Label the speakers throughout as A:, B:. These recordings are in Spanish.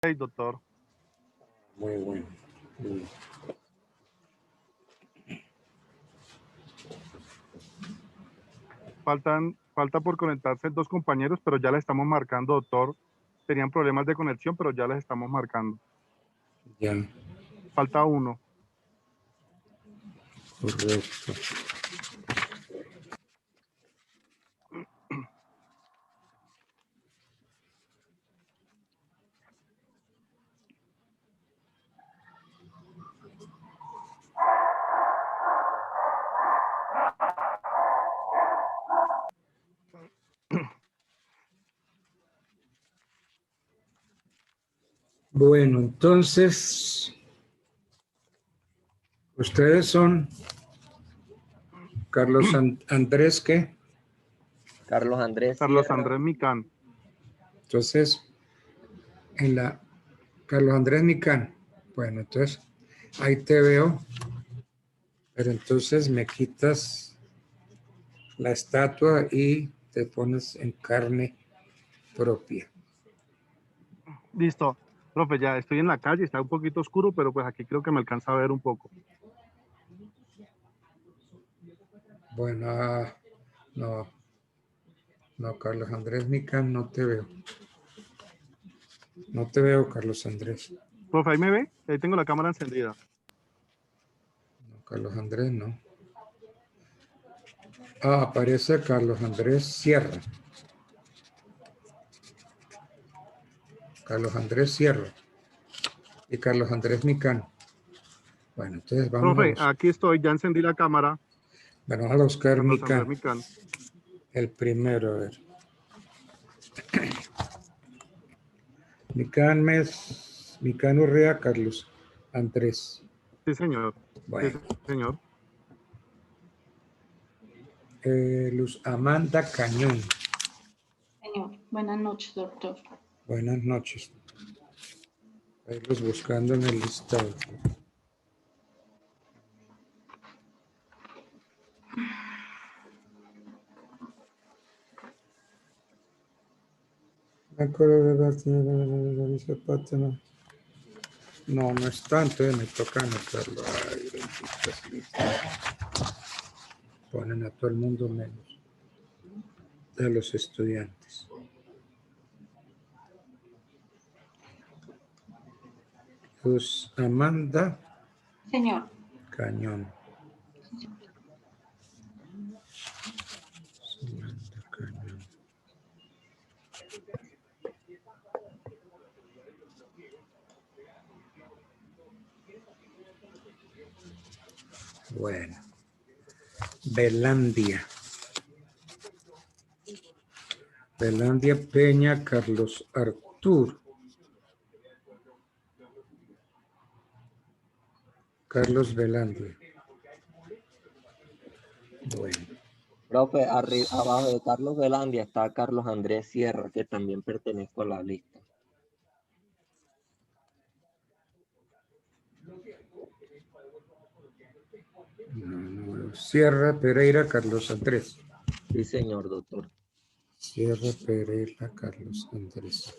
A: doctor.
B: Muy bueno.
A: Falta por conectarse dos compañeros, pero ya les estamos marcando, doctor. Tenían problemas de conexión, pero ya les estamos marcando.
B: Ya.
A: Falta uno.
B: Correcto. Bueno, entonces, ustedes son Carlos Andrés, ¿qué?
C: Carlos Andrés
A: Carlos
C: Sierra.
A: Andrés Micán.
B: Entonces, en la Carlos Andrés Micán. Bueno, entonces, ahí te veo. Pero entonces me quitas la estatua y te pones en carne propia.
A: Listo. Profe, ya estoy en la calle, está un poquito oscuro, pero pues aquí creo que me alcanza a ver un poco.
B: Bueno, no, Carlos Andrés Micán, no te veo. No te veo, Carlos Andrés.
A: Profe, ¿ahí me ve? Ahí tengo la cámara encendida.
B: No, Carlos Andrés, no. Ah, aparece Carlos Andrés Sierra. Carlos Andrés Sierra. Y Carlos Andrés Micán. Bueno, entonces
A: Profe, aquí estoy, ya encendí la cámara.
B: vamos a buscar
A: Carlos Andrés
B: Micán.
A: Micán.
B: El primero, a ver. Micán Urrea, Carlos Andrés.
A: Sí, señor.
B: Bueno.
A: Sí, señor.
B: Luz Amanda Cañón.
D: Señor, buenas noches, doctor.
B: Buenas noches. Ahí los buscando en el listado. No, no está, entonces me toca anotarlo. Ay, ponen a todo el mundo menos a los estudiantes. Luz Amanda
D: Señor.
B: Cañón. Amanda Cañón. Bueno. Belandia. Belandia Peña, Carlos Artur. Carlos Belandia. Bueno.
C: Profe, abajo de Carlos Velandia está Carlos Andrés Sierra, que también pertenezco a la lista.
B: No, Sierra Pereira, Carlos Andrés.
C: Sí, señor, doctor.
B: Sierra Pereira, Carlos Andrés.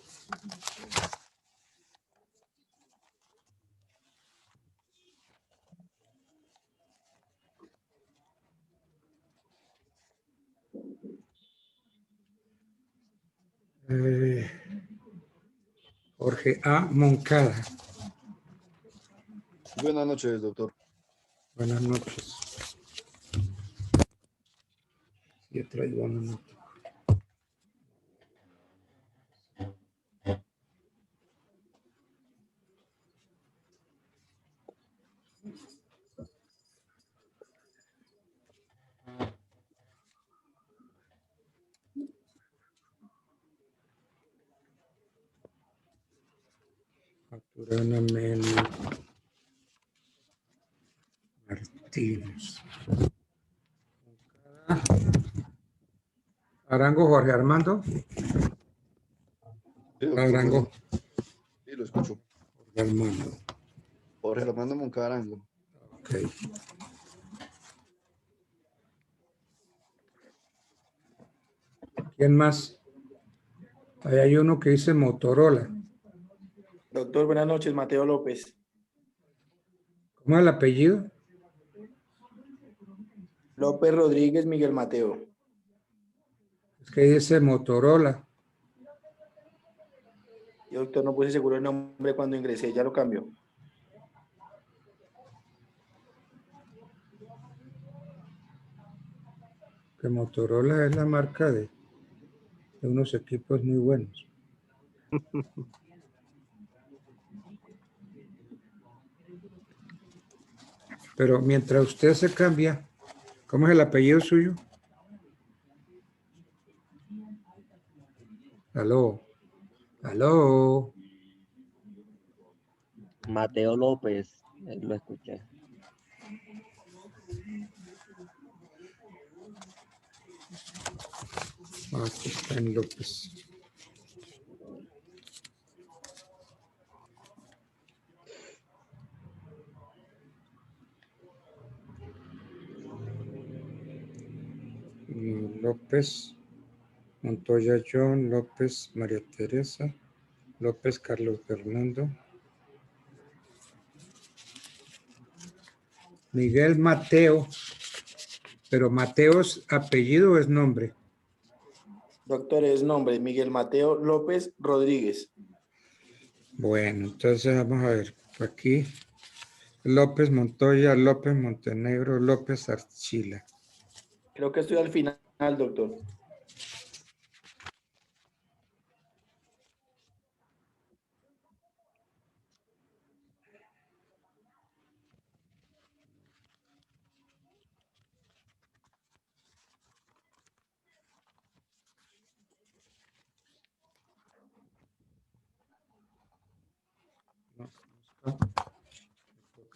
B: Jorge A. Moncada.
E: Buenas noches, doctor.
B: Buenas noches. Yo traigo una nota. Maturana Mel Martínez. Arango Jorge Armando.
E: Sí, doctor,
B: Arango
E: sí, lo escucho.
B: Jorge Armando.
E: Jorge Armando Moncarango.
B: Ok. ¿Quién más? Ahí hay uno que dice Motorola.
F: Doctor, buenas noches, Mateo López.
B: ¿Cómo es el apellido?
F: López Rodríguez Miguel Mateo.
B: Es que dice Motorola.
F: Y doctor, no puse seguro el nombre cuando ingresé, ya lo cambió.
B: Que Motorola es la marca de unos equipos muy buenos. Pero mientras usted se cambia, ¿cómo es el apellido suyo? Aló. Aló.
C: Mateo López, lo escuché.
B: Aquí está en López. López, Montoya John, López María Teresa, López Carlos Fernando, Miguel Mateo, pero Mateo es apellido o es nombre.
F: Doctor, es nombre Miguel Mateo López Rodríguez.
B: Bueno, entonces vamos a ver, aquí López Montoya, López Montenegro, López Archila.
F: Creo que estoy al final, doctor.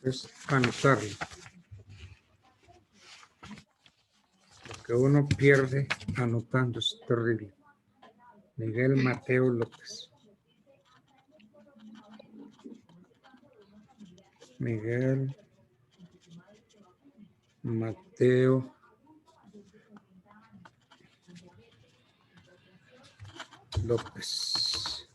B: Es anotarlo. Lo que uno pierde anotando es terrible. Miguel Mateo López. Miguel Mateo López.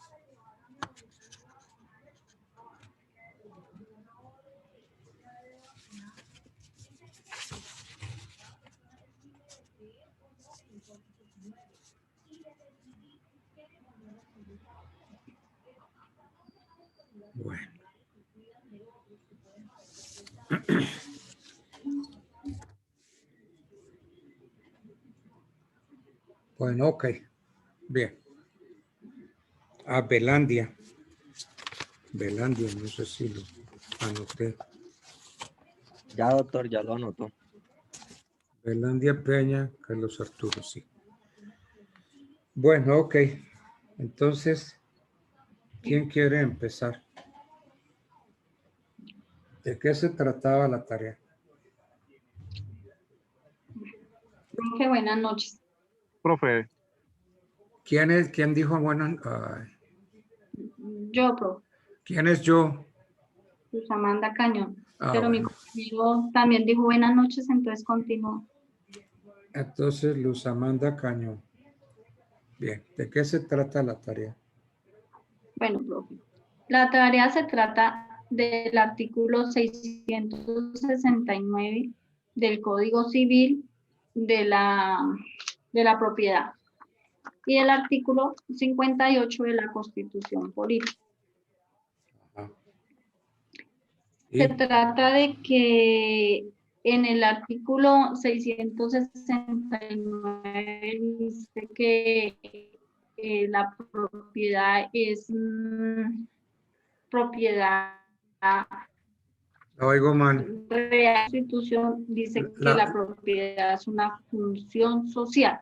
B: Bueno. Bueno, ok. Bien. A Belandia. Belandia, no sé si lo anoté.
C: Ya, doctor, ya lo anotó.
B: Belandia Peña, Carlos Arturo, sí. Bueno, ok. Entonces, ¿quién quiere empezar? ¿De qué se trataba la tarea?
D: Profe, buenas noches.
A: Profe,
B: ¿Quién dijo bueno?
D: Yo, profe,
B: ¿Quién es yo?
D: Luz Amanda Cañón. Pero mi
B: Bueno.
D: compañero también dijo buenas noches, entonces continúo.
B: Entonces, Luz Amanda Cañón. Bien, ¿de qué se trata la tarea?
D: Bueno, profe, la tarea se trata del artículo 669 del Código Civil de la propiedad y el artículo 58 de la Constitución Política.
B: Ajá.
D: Se trata de que en el artículo 669 dice que la propiedad es propiedad
B: La oigo mal.
D: real. La Constitución dice que la propiedad es una función social.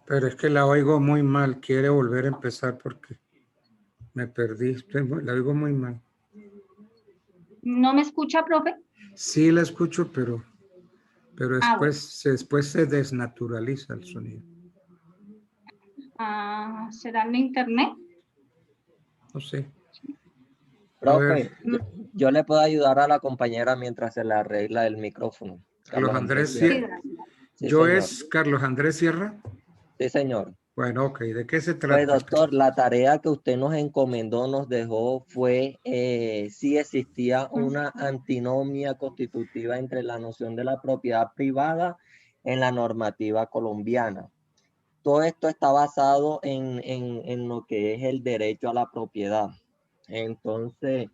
B: Pero es que la oigo muy mal. Quiere volver a empezar porque me perdí. La oigo muy mal.
D: ¿No me escucha, profe?
B: Sí la escucho, pero
D: Bueno.
B: después se desnaturaliza el sonido.
D: ¿Será en internet?
B: No sé.
C: Profe, yo le puedo ayudar a la compañera mientras se le arregla el micrófono.
B: Carlos Andrés
C: Sierra.
B: Sierra.
C: Sí,
B: ¿Yo
C: señor.
B: es Carlos Andrés Sierra?
C: Sí, señor.
B: Bueno, ok, ¿de qué se
C: Pues
B: trata?
C: doctor, la tarea que usted nos encomendó, nos dejó, fue si existía una antinomia constitutiva entre la noción de la propiedad privada en la normativa colombiana. Todo esto está basado en lo que es el derecho a la propiedad. Entonces,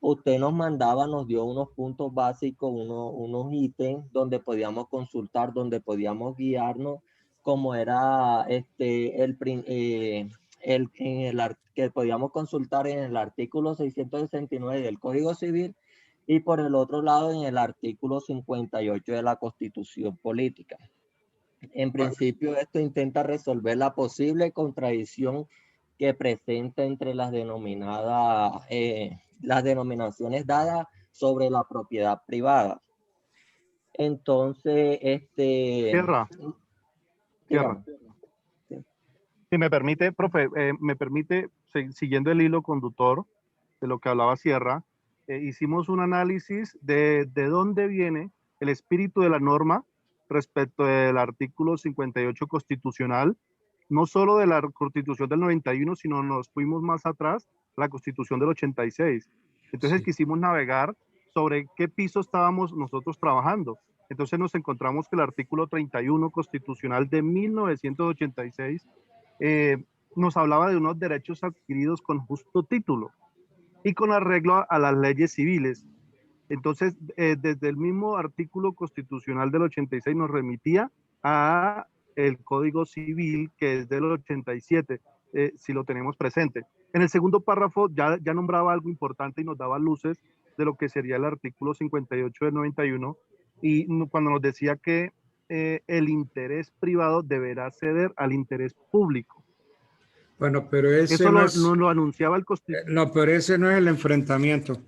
C: usted nos dio unos puntos básicos, unos ítems donde podíamos consultar, donde podíamos guiarnos, como era que podíamos consultar en el artículo 669 del Código Civil y por el otro lado en el artículo 58 de la Constitución Política. En principio, esto intenta resolver la posible contradicción que presenta entre las denominaciones dadas sobre la propiedad privada. Entonces,
A: Tierra.
C: dígame.
A: Si me permite, profe, siguiendo el hilo conductor de lo que hablaba Sierra, hicimos un análisis de dónde viene el espíritu de la norma respecto del artículo 58 constitucional, no solo de la Constitución del 91, sino nos fuimos más atrás, la Constitución del 86. Entonces
B: Sí.
A: quisimos navegar sobre qué piso estábamos nosotros trabajando. Entonces nos encontramos que el artículo 31 constitucional de 1986 nos hablaba de unos derechos adquiridos con justo título y con arreglo a las leyes civiles. Entonces, desde el mismo artículo constitucional del 86 nos remitía a el Código Civil, que es del 87, si lo tenemos presente. En el segundo párrafo ya nombraba algo importante y nos daba luces de lo que sería el artículo 58 del 91, y cuando nos decía que el interés privado deberá ceder al interés público.
B: Bueno, pero ese
A: Eso
B: no es,
A: nos lo anunciaba el constitucional.
B: no, pero ese no es el enfrentamiento.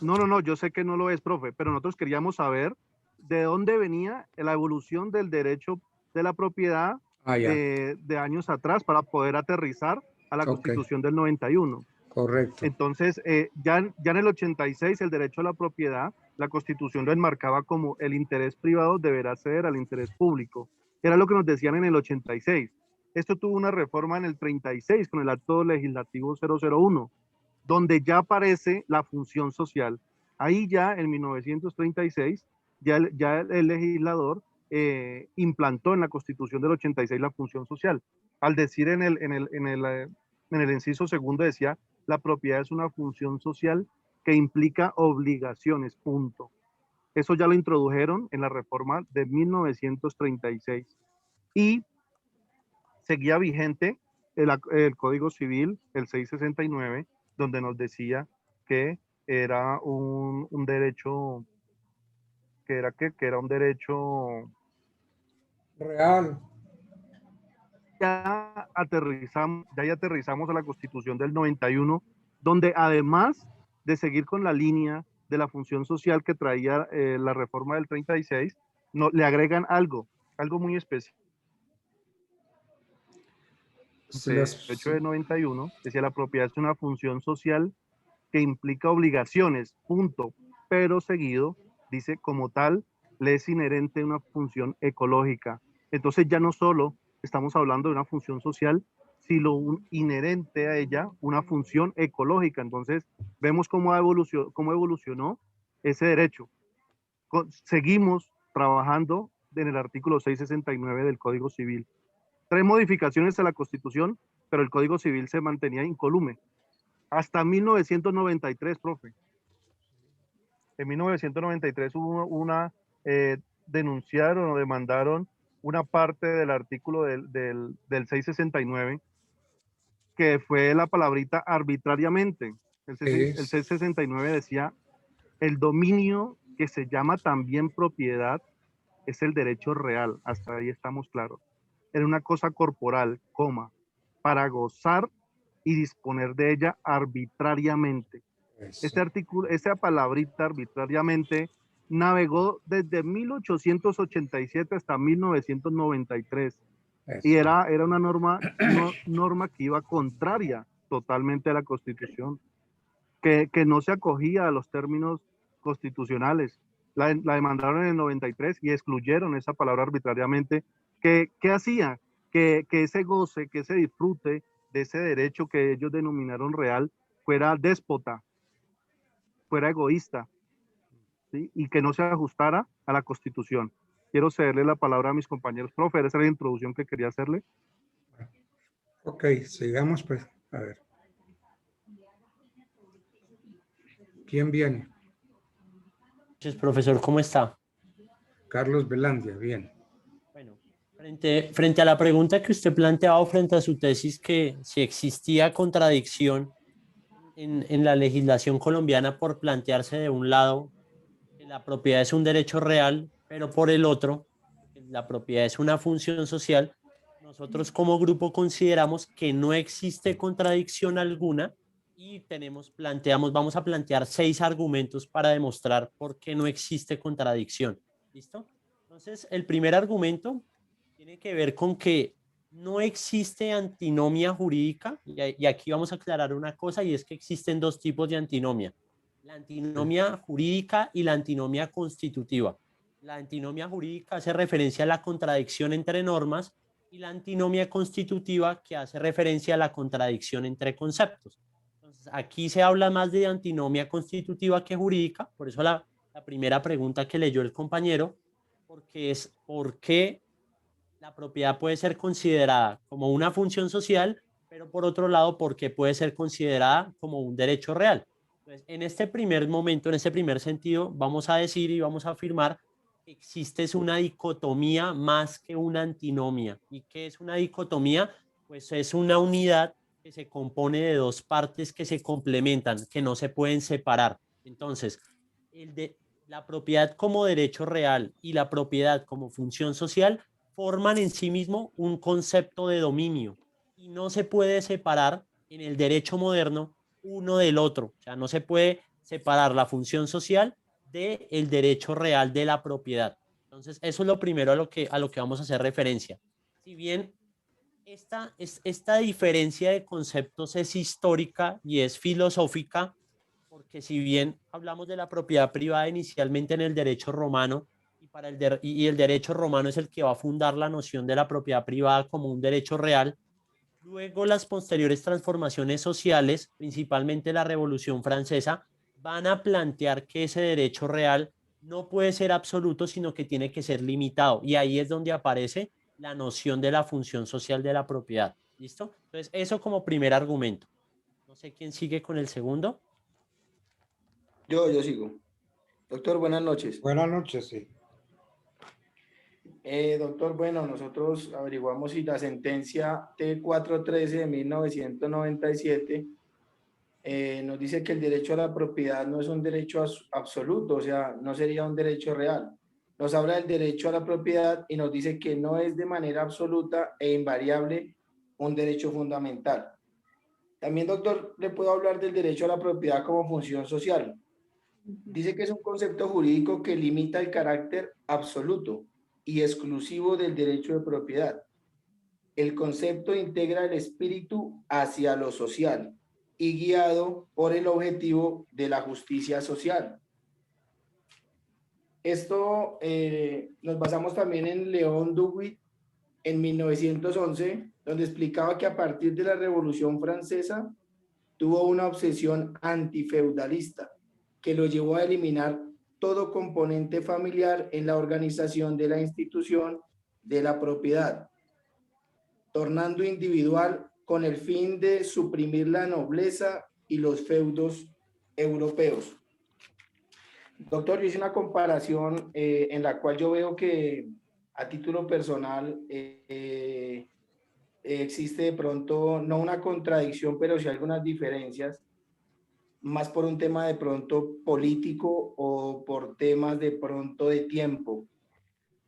A: No, yo sé que no lo es, profe, pero nosotros queríamos saber de dónde venía la evolución del derecho de la propiedad
B: Ya.
A: de años atrás para poder aterrizar a la
B: Ok.
A: Constitución del 91.
B: Correcto.
A: Entonces, ya en el 86, el derecho a la propiedad, la Constitución lo enmarcaba como el interés privado deberá ceder al interés público. Era lo que nos decían en el 86. Esto tuvo una reforma en el 36 con el acto legislativo 001, donde ya aparece la función social. Ahí ya en 1936, ya el legislador implantó en la Constitución del 86 la función social. Al decir en el inciso segundo decía, la propiedad es una función social que implica obligaciones, punto. Eso ya lo introdujeron en la reforma de 1936. Y seguía vigente el Código Civil, el 669, donde nos decía que era un derecho, que era un derecho.
B: Real.
A: Ya aterrizamos a la Constitución del 91, donde además de seguir con la línea de la función social que traía la reforma del 36, le agregan algo muy especial. El derecho de 91 decía la propiedad es una función social que implica obligaciones, punto, pero seguido dice como tal le es inherente una función ecológica. Entonces ya no solo estamos hablando de una función social, sino inherente a ella una función ecológica. Entonces vemos cómo evolucionó ese derecho. Seguimos trabajando en el artículo 669 del Código Civil. 3 modificaciones a la Constitución, pero el Código Civil se mantenía incólume. Hasta 1993, profe. En 1993 hubo denunciaron o demandaron una parte del artículo del 669, que fue la palabrita arbitrariamente. El 669 decía, el dominio que se llama también propiedad es el derecho real. Hasta ahí estamos claros. Era una cosa corporal, para gozar y disponer de ella arbitrariamente. Este artículo, esa palabrita arbitrariamente navegó desde 1887 hasta 1993. Y era una norma que iba contraria totalmente a la Constitución, que no se acogía a los términos constitucionales. La demandaron en el 93 y excluyeron esa palabra arbitrariamente. ¿Qué hacía? que ese goce, que ese disfrute de ese derecho que ellos denominaron real fuera déspota, fuera egoísta, ¿sí? Y que no se ajustara a la Constitución. Quiero cederle la palabra a mis compañeros. Profe, esa es la introducción que quería hacerle.
B: Ok, sigamos pues. A ver. ¿Quién viene?
G: Entonces, profesor, ¿cómo está?
B: Carlos Velandia, bien.
G: Bueno, frente a la pregunta que usted planteaba frente a su tesis, que si existía contradicción en la legislación colombiana por plantearse de un lado que la propiedad es un derecho real, pero por el otro, que la propiedad es una función social, nosotros como grupo consideramos que no existe contradicción alguna y vamos a plantear 6 argumentos para demostrar por qué no existe contradicción. ¿Listo? Entonces, el primer argumento tiene que ver con que no existe antinomia jurídica, y aquí vamos a aclarar una cosa, y es que existen 2 tipos de antinomia: la antinomia jurídica y la antinomia constitutiva. La antinomia jurídica hace referencia a la contradicción entre normas y la antinomia constitutiva, que hace referencia a la contradicción entre conceptos. Entonces, aquí se habla más de antinomia constitutiva que jurídica, por eso la primera pregunta que leyó el compañero, porque es ¿por qué la propiedad puede ser considerada como una función social, pero por otro lado, ¿por qué puede ser considerada como un derecho real? Entonces, en este primer momento, en este primer sentido, vamos a decir y vamos a afirmar que existe una dicotomía más que una antinomia. ¿Y qué es una dicotomía? Pues es una unidad que se compone de 2 partes que se complementan, que no se pueden separar. Entonces, la propiedad como derecho real y la propiedad como función social forman en sí mismo un concepto de dominio y no se puede separar en el derecho moderno uno del otro. O sea, no se puede separar la función social del derecho real de la propiedad. Entonces, eso es lo primero a lo que vamos a hacer referencia. Si bien esta diferencia de conceptos es histórica y es filosófica, porque si bien hablamos de la propiedad privada inicialmente en el derecho romano, y el derecho romano es el que va a fundar la noción de la propiedad privada como un derecho real, luego las posteriores transformaciones sociales, principalmente la Revolución Francesa, van a plantear que ese derecho real no puede ser absoluto, sino que tiene que ser limitado. Y ahí es donde aparece la noción de la función social de la propiedad. ¿Listo? Entonces, eso como primer argumento. No sé quién sigue con el segundo.
F: Yo sigo. Doctor, buenas noches.
B: Buenas noches, sí.
F: Doctor, bueno, nosotros averiguamos si la sentencia T413 de 1997 nos dice que el derecho a la propiedad no es un derecho absoluto, o sea, no sería un derecho real. Nos habla del derecho a la propiedad y nos dice que no es de manera absoluta e invariable un derecho fundamental. También, doctor, le puedo hablar del derecho a la propiedad como función social. Dice que es un concepto jurídico que limita el carácter absoluto y exclusivo del derecho de propiedad. El concepto integra el espíritu hacia lo social y guiado por el objetivo de la justicia social. Esto nos basamos también en León Duguid en 1911, donde explicaba que a partir de la Revolución Francesa tuvo una obsesión antifeudalista que lo llevó a eliminar todo componente familiar en la organización de la institución de la propiedad, tornando individual con el fin de suprimir la nobleza y los feudos europeos. Doctor, yo hice una comparación en la cual yo veo que a título personal existe de pronto no una contradicción, pero sí algunas diferencias, más por un tema de pronto político o por temas de pronto de tiempo.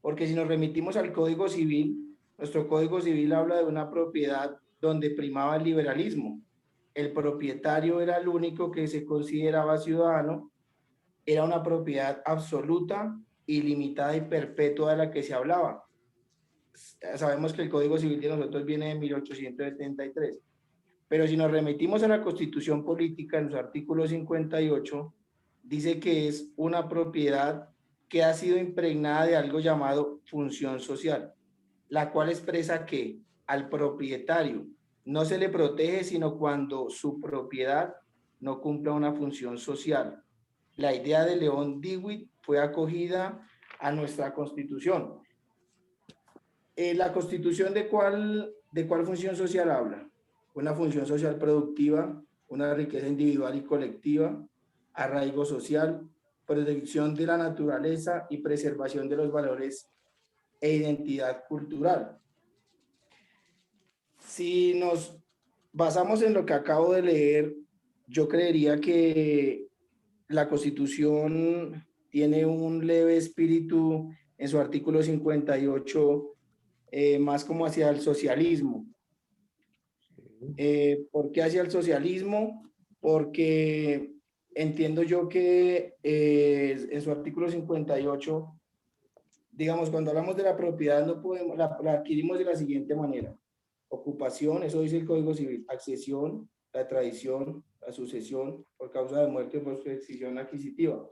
F: Porque si nos remitimos al Código Civil, nuestro Código Civil habla de una propiedad donde primaba el liberalismo. El propietario era el único que se consideraba ciudadano, era una propiedad absoluta, ilimitada y perpetua de la que se hablaba. Sabemos que el Código Civil de nosotros viene de 1873. Pero si nos remitimos a la Constitución Política, en su artículo 58, dice que es una propiedad que ha sido impregnada de algo llamado función social, la cual expresa que al propietario. No se le protege sino cuando su propiedad no cumpla una función social. La idea de León Dewitt fue acogida a nuestra Constitución. ¿La Constitución de cuál función social habla? Una función social productiva, una riqueza individual y colectiva, arraigo social, protección de la naturaleza y preservación de los valores e identidad cultural. Si nos basamos en lo que acabo de leer, yo creería que la Constitución tiene un leve espíritu en su artículo 58, más como hacia el socialismo. ¿Por qué hacia el socialismo? Porque entiendo yo que en su artículo 58, digamos, cuando hablamos de la propiedad, no podemos, la adquirimos de la siguiente manera. Ocupación, eso dice el Código Civil, accesión, la tradición, la sucesión por causa de muerte o por prescripción adquisitiva.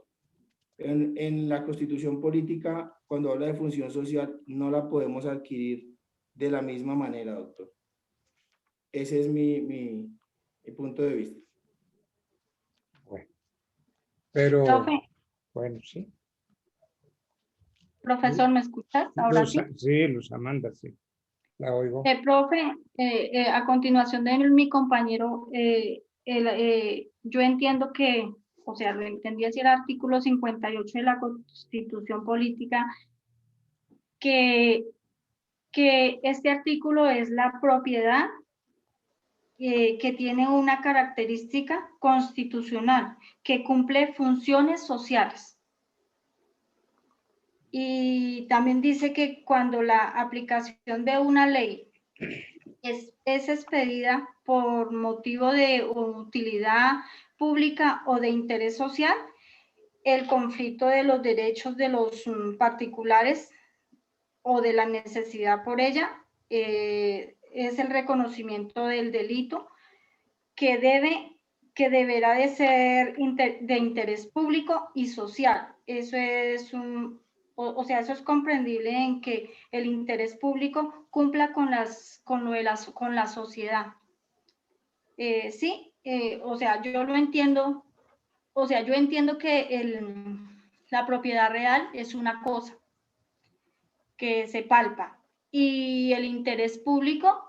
F: En la Constitución política, cuando habla de función social, no la podemos adquirir de la misma manera, doctor. Ese es mi punto de vista.
B: Bueno, pero
D: Profe,
B: bueno, sí.
D: profesor, ¿me escuchas? Ahora sí.
B: Sí, Luz Amanda, sí. La oigo.
D: Profe, a continuación de mi compañero, yo entiendo que, o sea, lo entendí así el artículo 58 de la Constitución Política, que este artículo es la propiedad que tiene una característica constitucional, que cumple funciones sociales. Y también dice que cuando la aplicación de una ley es expedida por motivo de utilidad pública o de interés social, el conflicto de los derechos de los particulares o de la necesidad por ella es el reconocimiento del delito que deberá de ser de interés público y social. Eso es o sea, eso es comprendible en que el interés público cumpla con la sociedad. Sí, o sea, yo lo entiendo, o sea, yo entiendo que la propiedad real es una cosa que se palpa y el interés público,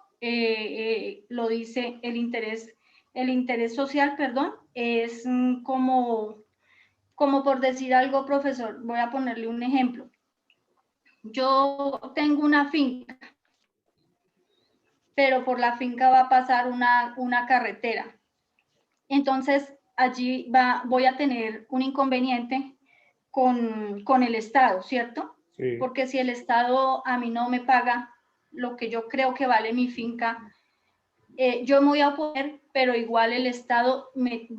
D: lo dice el interés social, perdón, es como por decir algo, profesor, voy a ponerle un ejemplo. Yo tengo una finca, pero por la finca va a pasar una carretera. Entonces, allí voy a tener un inconveniente con el Estado, ¿cierto?
B: Sí.
D: Porque si el Estado a mí no me paga lo que yo creo que vale mi finca, yo me voy a oponer, pero igual el Estado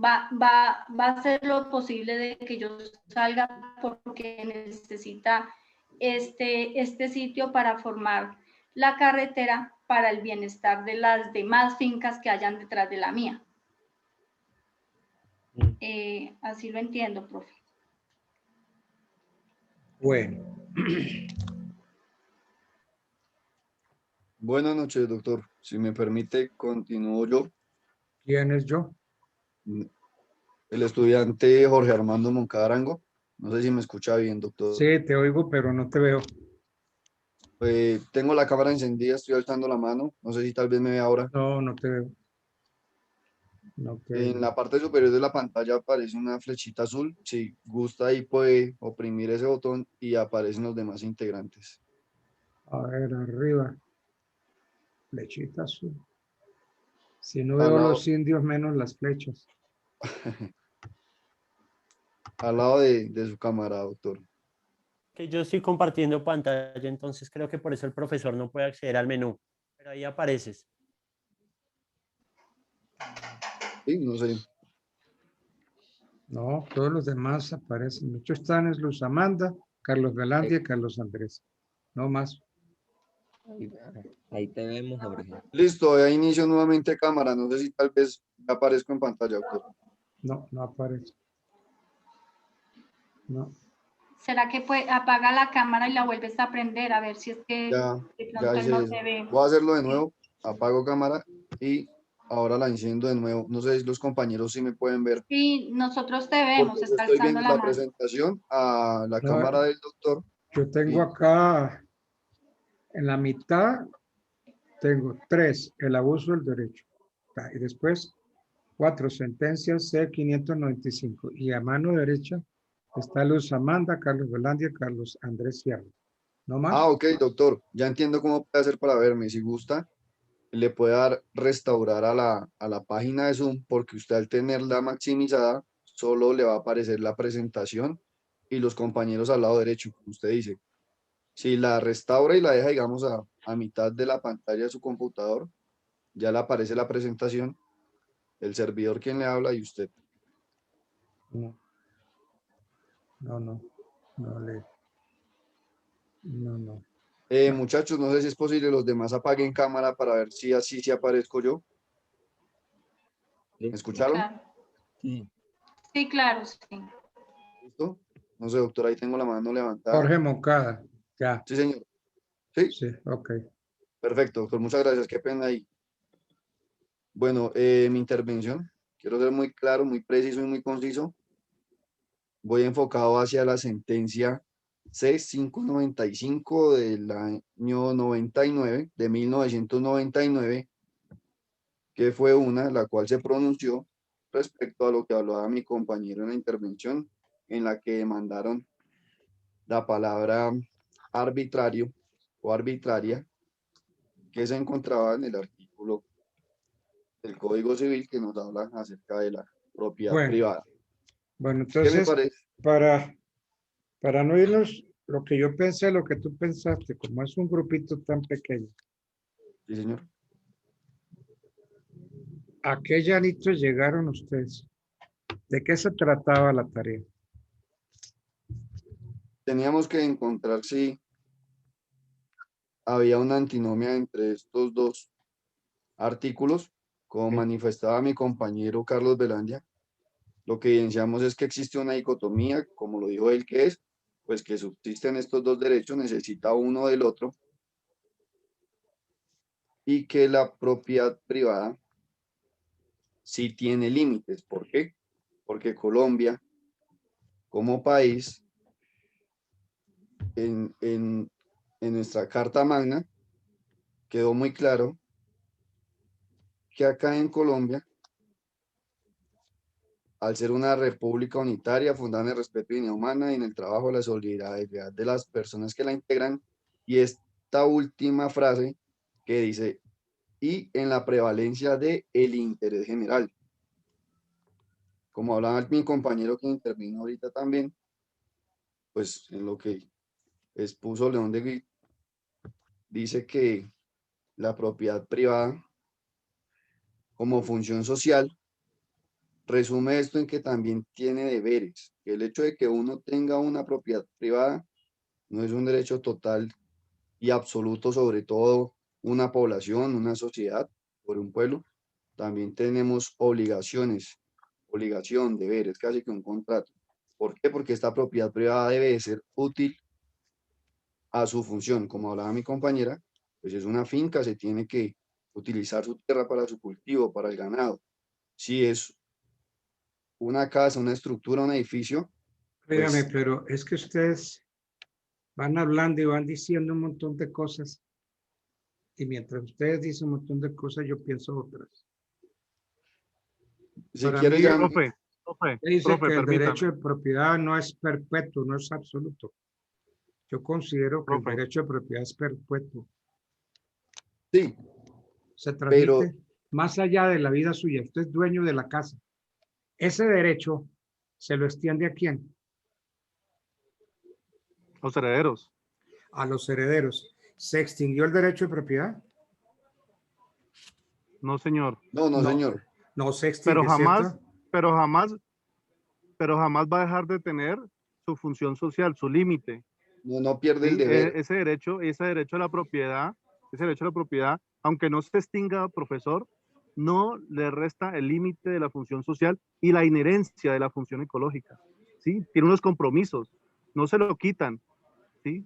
D: va a hacer lo posible de que yo salga porque necesita este sitio para formar la carretera para el bienestar de las demás fincas que hayan detrás de la mía. Así lo entiendo, profe.
B: Bueno.
E: Buenas noches, doctor. Si me permite, continúo yo.
B: ¿Quién es yo?
E: El estudiante Jorge Armando Moncada Arango. No sé si me escucha bien, doctor.
B: Sí, te oigo, pero no te veo.
E: Tengo la cámara encendida, estoy alzando la mano. No sé si tal vez me ve ahora.
B: No, no te veo. No te
E: En
B: veo.
E: la parte superior de la pantalla aparece una flechita azul. Si gusta, ahí puede oprimir ese botón y aparecen los demás integrantes.
B: A ver, arriba. Flechita azul. Si no
E: Al
B: veo
E: lado-
B: los indios, menos las flechas.
E: Al lado de su cámara, doctor.
G: Que yo estoy compartiendo pantalla, entonces creo que por eso el profesor no puede acceder al menú. Pero ahí apareces.
E: Sí, no sé.
B: No, todos los demás aparecen. Muchos están, es Luz Amanda, Carlos Velandia y Carlos Andrés. No más.
C: Ahí te vemos, Jorge.
E: Listo, ya inicio nuevamente cámara. No sé si tal vez ya aparezco en pantalla, doctor.
B: No, no aparece. No.
D: ¿Será que apaga la cámara y la vuelves a prender? A ver si es que
E: Ya
D: de
E: ya
D: pronto
E: hice
D: no
E: eso.
D: se ve.
E: Voy a hacerlo de nuevo. apago cámara y ahora la enciendo de nuevo. No sé si los compañeros sí me pueden ver.
D: Sí, nosotros te vemos,
E: Porque yo
D: está
E: estoy
D: alzando
E: viendo
D: la
E: la
D: mano.
E: presentación a la
B: No,
E: cámara del doctor.
B: Yo tengo
E: Sí.
B: acá, en la mitad, tengo 3, el abuso del derecho. Y después 4, sentencias C595. Y a mano derecha está Luz Amanda, Carlos Velandia, Carlos Andrés Ciaro. ¿No más?
E: Ah, ok, doctor. Ya entiendo cómo puede hacer para verme. Si gusta, le puede dar restaurar a la página de Zoom, porque usted al tenerla maximizada, solo le va a aparecer la presentación y los compañeros al lado derecho, como usted dice. Si la restaura y la deja, digamos, a mitad de la pantalla de su computador, ya le aparece la presentación, el servidor quien le habla y usted.
B: No. No.
E: Muchachos, no sé si es posible, los demás apaguen cámara para ver si así sí aparezco yo. ¿Me escucharon?
D: Claro.
C: Sí.
D: Sí, claro, sí.
E: ¿Listo? No sé, doctor, ahí tengo la mano levantada.
B: Jorge Moncada. Ya.
E: Sí, señor. Sí,
B: Sí, ok.
E: perfecto, doctor, muchas gracias, qué pena ahí. Bueno, mi intervención, quiero ser muy claro, muy preciso y muy conciso. Voy enfocado hacia la sentencia C595 del año 99, de 1999, que fue una, la cual se pronunció respecto a lo que hablaba mi compañero en la intervención, en la que demandaron la palabra arbitrario o arbitraria, que se encontraba en el artículo del Código Civil que nos habla acerca de la propiedad privada.
B: Bueno,
E: ¿Qué me
B: entonces,
E: parece?
B: para no irnos, lo que yo pensé, lo que tú pensaste, como es un grupito tan pequeño,
E: Sí, señor.
B: ¿a qué llanitos llegaron ustedes? ¿De qué se trataba la tarea?
E: Teníamos que encontrar si había una antinomia entre estos dos artículos, como
B: Sí.
E: manifestaba mi compañero Carlos Velandia. Lo que evidenciamos es que existe una dicotomía, como lo dijo él, que es, pues que subsisten estos dos derechos, necesita uno del otro, y que la propiedad privada sí tiene límites. ¿Por qué? Porque Colombia, como país, en nuestra Carta Magna, quedó muy claro que acá en Colombia, al ser una república unitaria fundada en el respeto y dignidad humana y en el trabajo, la solidaridad de las personas que la integran, y esta última frase que dice, y en la prevalencia de el interés general. Como hablaba mi compañero que intervino ahorita también, pues en lo que expuso León de Guit, dice que la propiedad privada como función social resume esto en que también tiene deberes. El hecho de que uno tenga una propiedad privada no es un derecho total y absoluto sobre todo una población, una sociedad, por un pueblo. También tenemos obligaciones, deberes, casi que un contrato. ¿Por qué? Porque esta propiedad privada debe de ser útil a su función. Como hablaba mi compañera, pues es una finca, se tiene que utilizar su tierra para su cultivo, para el ganado. Si es una casa, una estructura, un edificio,
B: Dígame,
E: pues
B: pero es que ustedes van hablando y van diciendo un montón de cosas. Y mientras ustedes dicen un montón de cosas, yo pienso otras.
E: si
B: Para
E: quieres
B: mí,
E: ya...
B: dice que el derecho
A: permítame,
B: de propiedad no es perpetuo, no es absoluto. Yo considero que el
A: profe.
B: derecho de propiedad es perpetuo.
E: Sí,
B: Se
E: pero
B: transmite más allá de la vida suya. Usted es dueño de la casa. Ese derecho se lo extiende ¿a quién?
A: Los herederos.
B: A los herederos. ¿Se extinguió el derecho de propiedad?
A: No, señor.
E: no,
B: No,
E: señor.
B: no se
A: Pero
B: extingue,
A: jamás,
B: ¿cierto?
A: pero jamás, pero jamás va a dejar de tener su función social, su límite.
E: No pierde el
A: ¿Sí?
E: deber.
A: Ese derecho a la propiedad, aunque no se extinga, profesor, no le resta el límite de la función social y la inherencia de la función ecológica. ¿Sí? Tiene unos compromisos, no se lo quitan, ¿sí?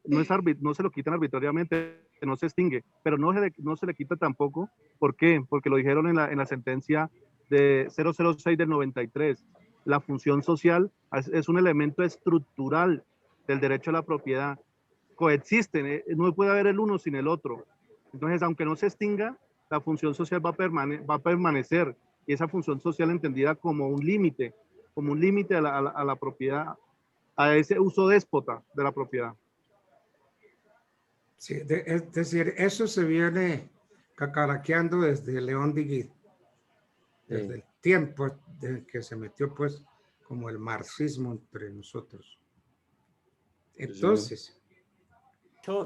A: No se lo quitan arbitrariamente. no se extingue, pero no se le quita tampoco. ¿Por qué? Porque lo dijeron en la sentencia de 006 del 93. La función social es un elemento estructural del derecho a la propiedad. Coexisten, no puede haber el uno sin el otro. Entonces, aunque no se extinga, la función social va a permanecer, y esa función social entendida como un límite a la propiedad, a ese uso déspota de la propiedad.
B: Sí, es decir, eso se viene cacaraqueando desde León de Guido, desde el tiempo en que se metió pues como el marxismo entre nosotros. Entonces...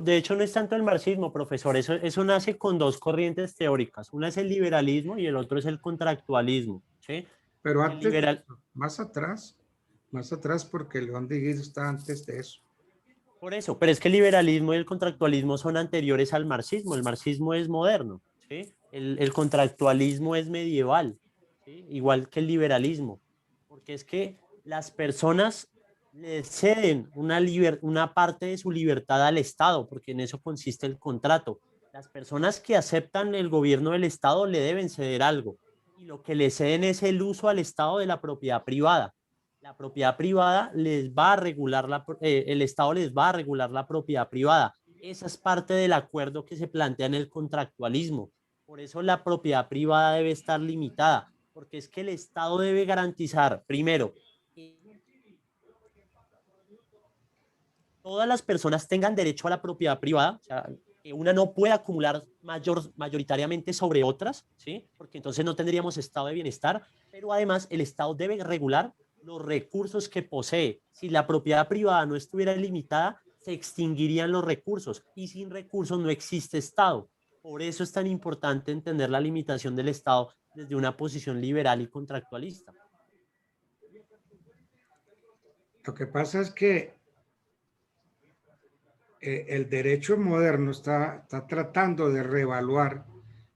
G: De hecho, no es tanto el marxismo, profesor, eso nace con dos corrientes teóricas. Una es el liberalismo y el otro es el contractualismo, ¿sí?
B: Pero antes, más atrás, porque León de Guido está antes de eso.
G: Por eso, pero es que el liberalismo y el contractualismo son anteriores al marxismo. El marxismo es moderno, ¿sí? El contractualismo es medieval, ¿sí? Igual que el liberalismo, porque es que las personas le ceden una parte de su libertad al Estado, porque en eso consiste el contrato. Las personas que aceptan el gobierno del Estado le deben ceder algo, y lo que le ceden es el uso al Estado de la propiedad privada. La propiedad privada les va a regular, el Estado les va a regular la propiedad privada. Esa es parte del acuerdo que se plantea en el contractualismo. Por eso la propiedad privada debe estar limitada, porque es que el Estado debe garantizar, primero, que todas las personas tengan derecho a la propiedad privada, o sea, que una no pueda acumular mayoritariamente sobre otras, ¿sí? Porque entonces no tendríamos estado de bienestar, pero además el Estado debe regular los recursos que posee. Si la propiedad privada no estuviera limitada, se extinguirían los recursos, y sin recursos no existe Estado. Por eso es tan importante entender la limitación del Estado desde una posición liberal y contractualista.
B: Lo que pasa es que el derecho moderno está tratando de reevaluar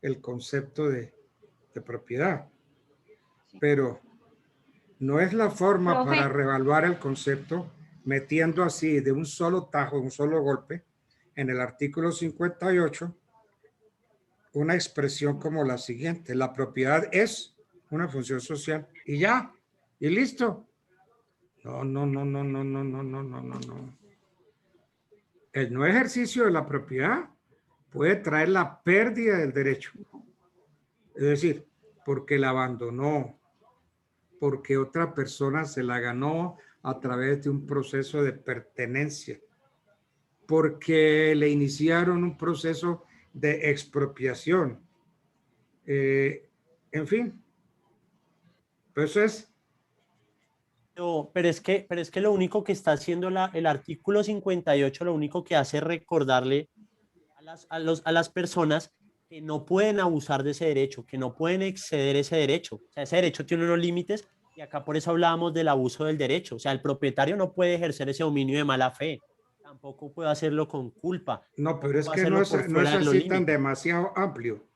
B: el concepto de propiedad, pero no es la forma para reevaluar el concepto metiendo así de un solo tajo, un solo golpe, en el artículo 58, una expresión como la siguiente: la propiedad es una función social, y ya, y listo. No. El no ejercicio de la propiedad puede traer la pérdida del derecho. Es decir, porque la abandonó, porque otra persona se la ganó a través de un proceso de pertenencia, porque le iniciaron un proceso de expropiación. En fin, pues eso es.
G: No, pero es que lo único que está haciendo el artículo 58, lo único que hace es recordarle a las personas que no pueden abusar de ese derecho, que no pueden exceder ese derecho. O sea, ese derecho tiene unos límites, y acá por eso hablábamos del abuso del derecho. O sea, el propietario no puede ejercer ese dominio de mala fe, tampoco puede hacerlo con culpa.
B: No, pero es que no es así tan demasiado amplio.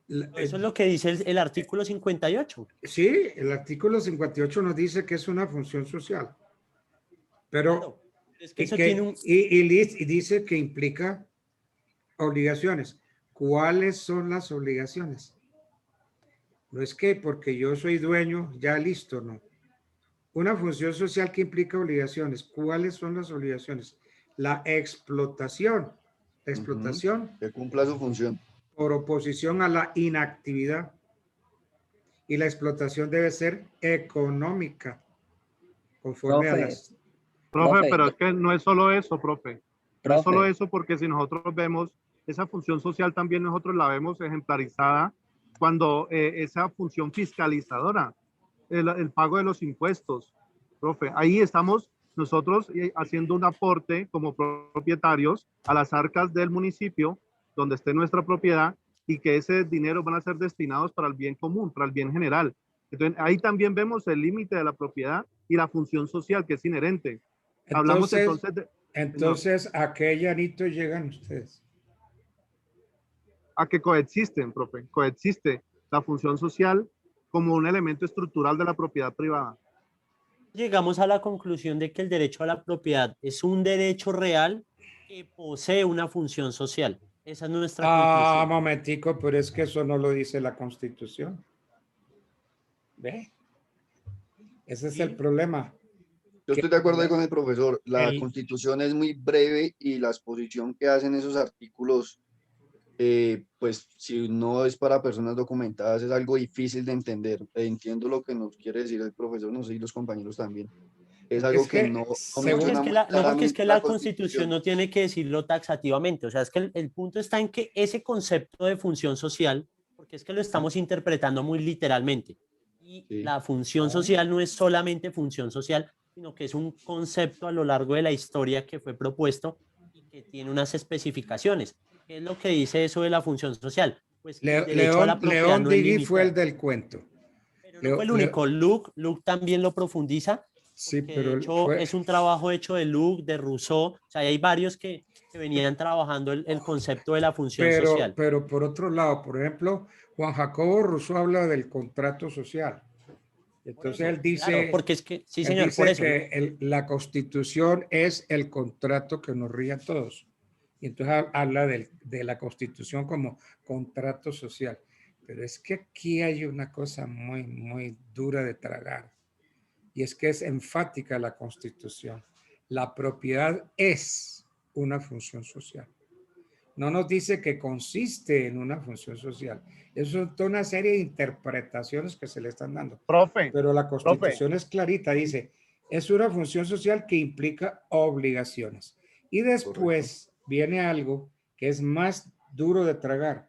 G: Eso es lo que dice el artículo 58.
B: Sí, el artículo 58 nos dice que es una función social, pero
G: claro, es que eso tiene
B: y dice que implica obligaciones. ¿Cuáles son las obligaciones? No es que porque yo soy dueño, ya listo, no. Una función social que implica obligaciones. ¿Cuáles son las obligaciones? La explotación. La explotación.
E: Que cumpla su función.
B: Por oposición a la inactividad. Y la explotación debe ser económica, conforme a las...
A: Profe, pero es que no es solo eso, profe. No es solo eso, porque si nosotros vemos esa función social, también nosotros la vemos ejemplarizada cuando esa función fiscalizadora, el pago de los impuestos, profe, ahí estamos nosotros haciendo un aporte como propietarios a las arcas del municipio donde esté nuestra propiedad, y que ese dinero van a ser destinados para el bien común, para el bien general. Entonces, ahí también vemos el límite de la propiedad y la función social que es inherente. Hablamos
B: entonces ¿a qué llanito llegan ustedes?
A: A que coexisten, profe, coexiste la función social como un elemento estructural de la propiedad privada.
G: Llegamos a la conclusión de que el derecho a la propiedad es un derecho real que posee una función social. Esa es nuestra conclusión.
B: Momentico, pero es que eso no lo dice la Constitución. ¿Ve? Ese es el problema.
E: Yo estoy de acuerdo ahí con el profesor. La
B: El-
E: Constitución es muy breve y la exposición que hacen esos artículos, pues si no es para personas documentadas, es algo difícil de entender. Entiendo lo que nos quiere decir el profesor, no sé, y los compañeros también. Es
B: Porque
E: algo
B: es
E: que
B: que
E: no
G: No porque es
E: menciona
G: que
E: muy
G: la, no porque es
E: claramente
G: que la Constitución no tiene que decirlo taxativamente. O sea, es que el punto está en que ese concepto de función social, porque es que lo estamos interpretando muy literalmente. Y
E: Sí.
G: la función social no es solamente función social, sino que es un concepto a lo largo de la historia que fue propuesto y que tiene unas especificaciones. ¿Qué es lo que dice eso de la función social? Pues que el derecho a la propiedad
B: León
G: no es
B: Digui fue el
G: limitado.
B: del cuento.
G: Pero no fue el único. Luke también lo profundiza,
B: Sí,
G: porque de
B: pero
G: hecho es un trabajo hecho de Luke, de Rousseau. O sea, hay varios que venían trabajando el concepto de la función social.
B: pero por otro lado, por ejemplo, Juan Jacobo Rousseau habla del contrato social.
G: Por
B: Entonces
G: eso,
B: él dice,
G: claro, porque es que, sí,
B: él
G: señor, por
B: dice
G: eso.
B: que la Constitución es el contrato que nos rige a todos. Y entonces habla de la Constitución como contrato social. Pero es que aquí hay una cosa muy, muy dura de tragar. Y es que es enfática la Constitución. La propiedad es una función social. No nos dice que consiste en una función social. Eso es toda una serie de interpretaciones que se le están dando.
A: Profe,
B: Pero la Constitución es clarita, dice, es una función social que implica obligaciones. Y después viene algo que es más duro de tragar.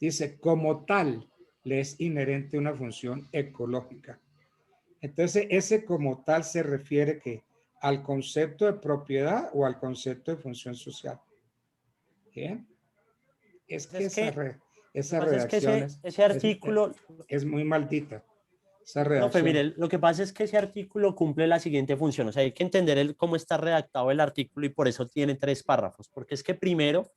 B: Dice, como tal, le es inherente una función ecológica. Entonces, ese como tal se refiere que al concepto de propiedad o al concepto de función social. ¿Bien? Es que
G: Es que
B: esa
G: lo que pasa es que
B: redacción
G: ese artículo,
B: es muy maldita. Esa
G: profe,
B: redacción.
G: mire, lo que pasa es que ese artículo cumple la siguiente función. O sea, hay que entender cómo está redactado el artículo y por eso tiene 3 párrafos. Porque es que primero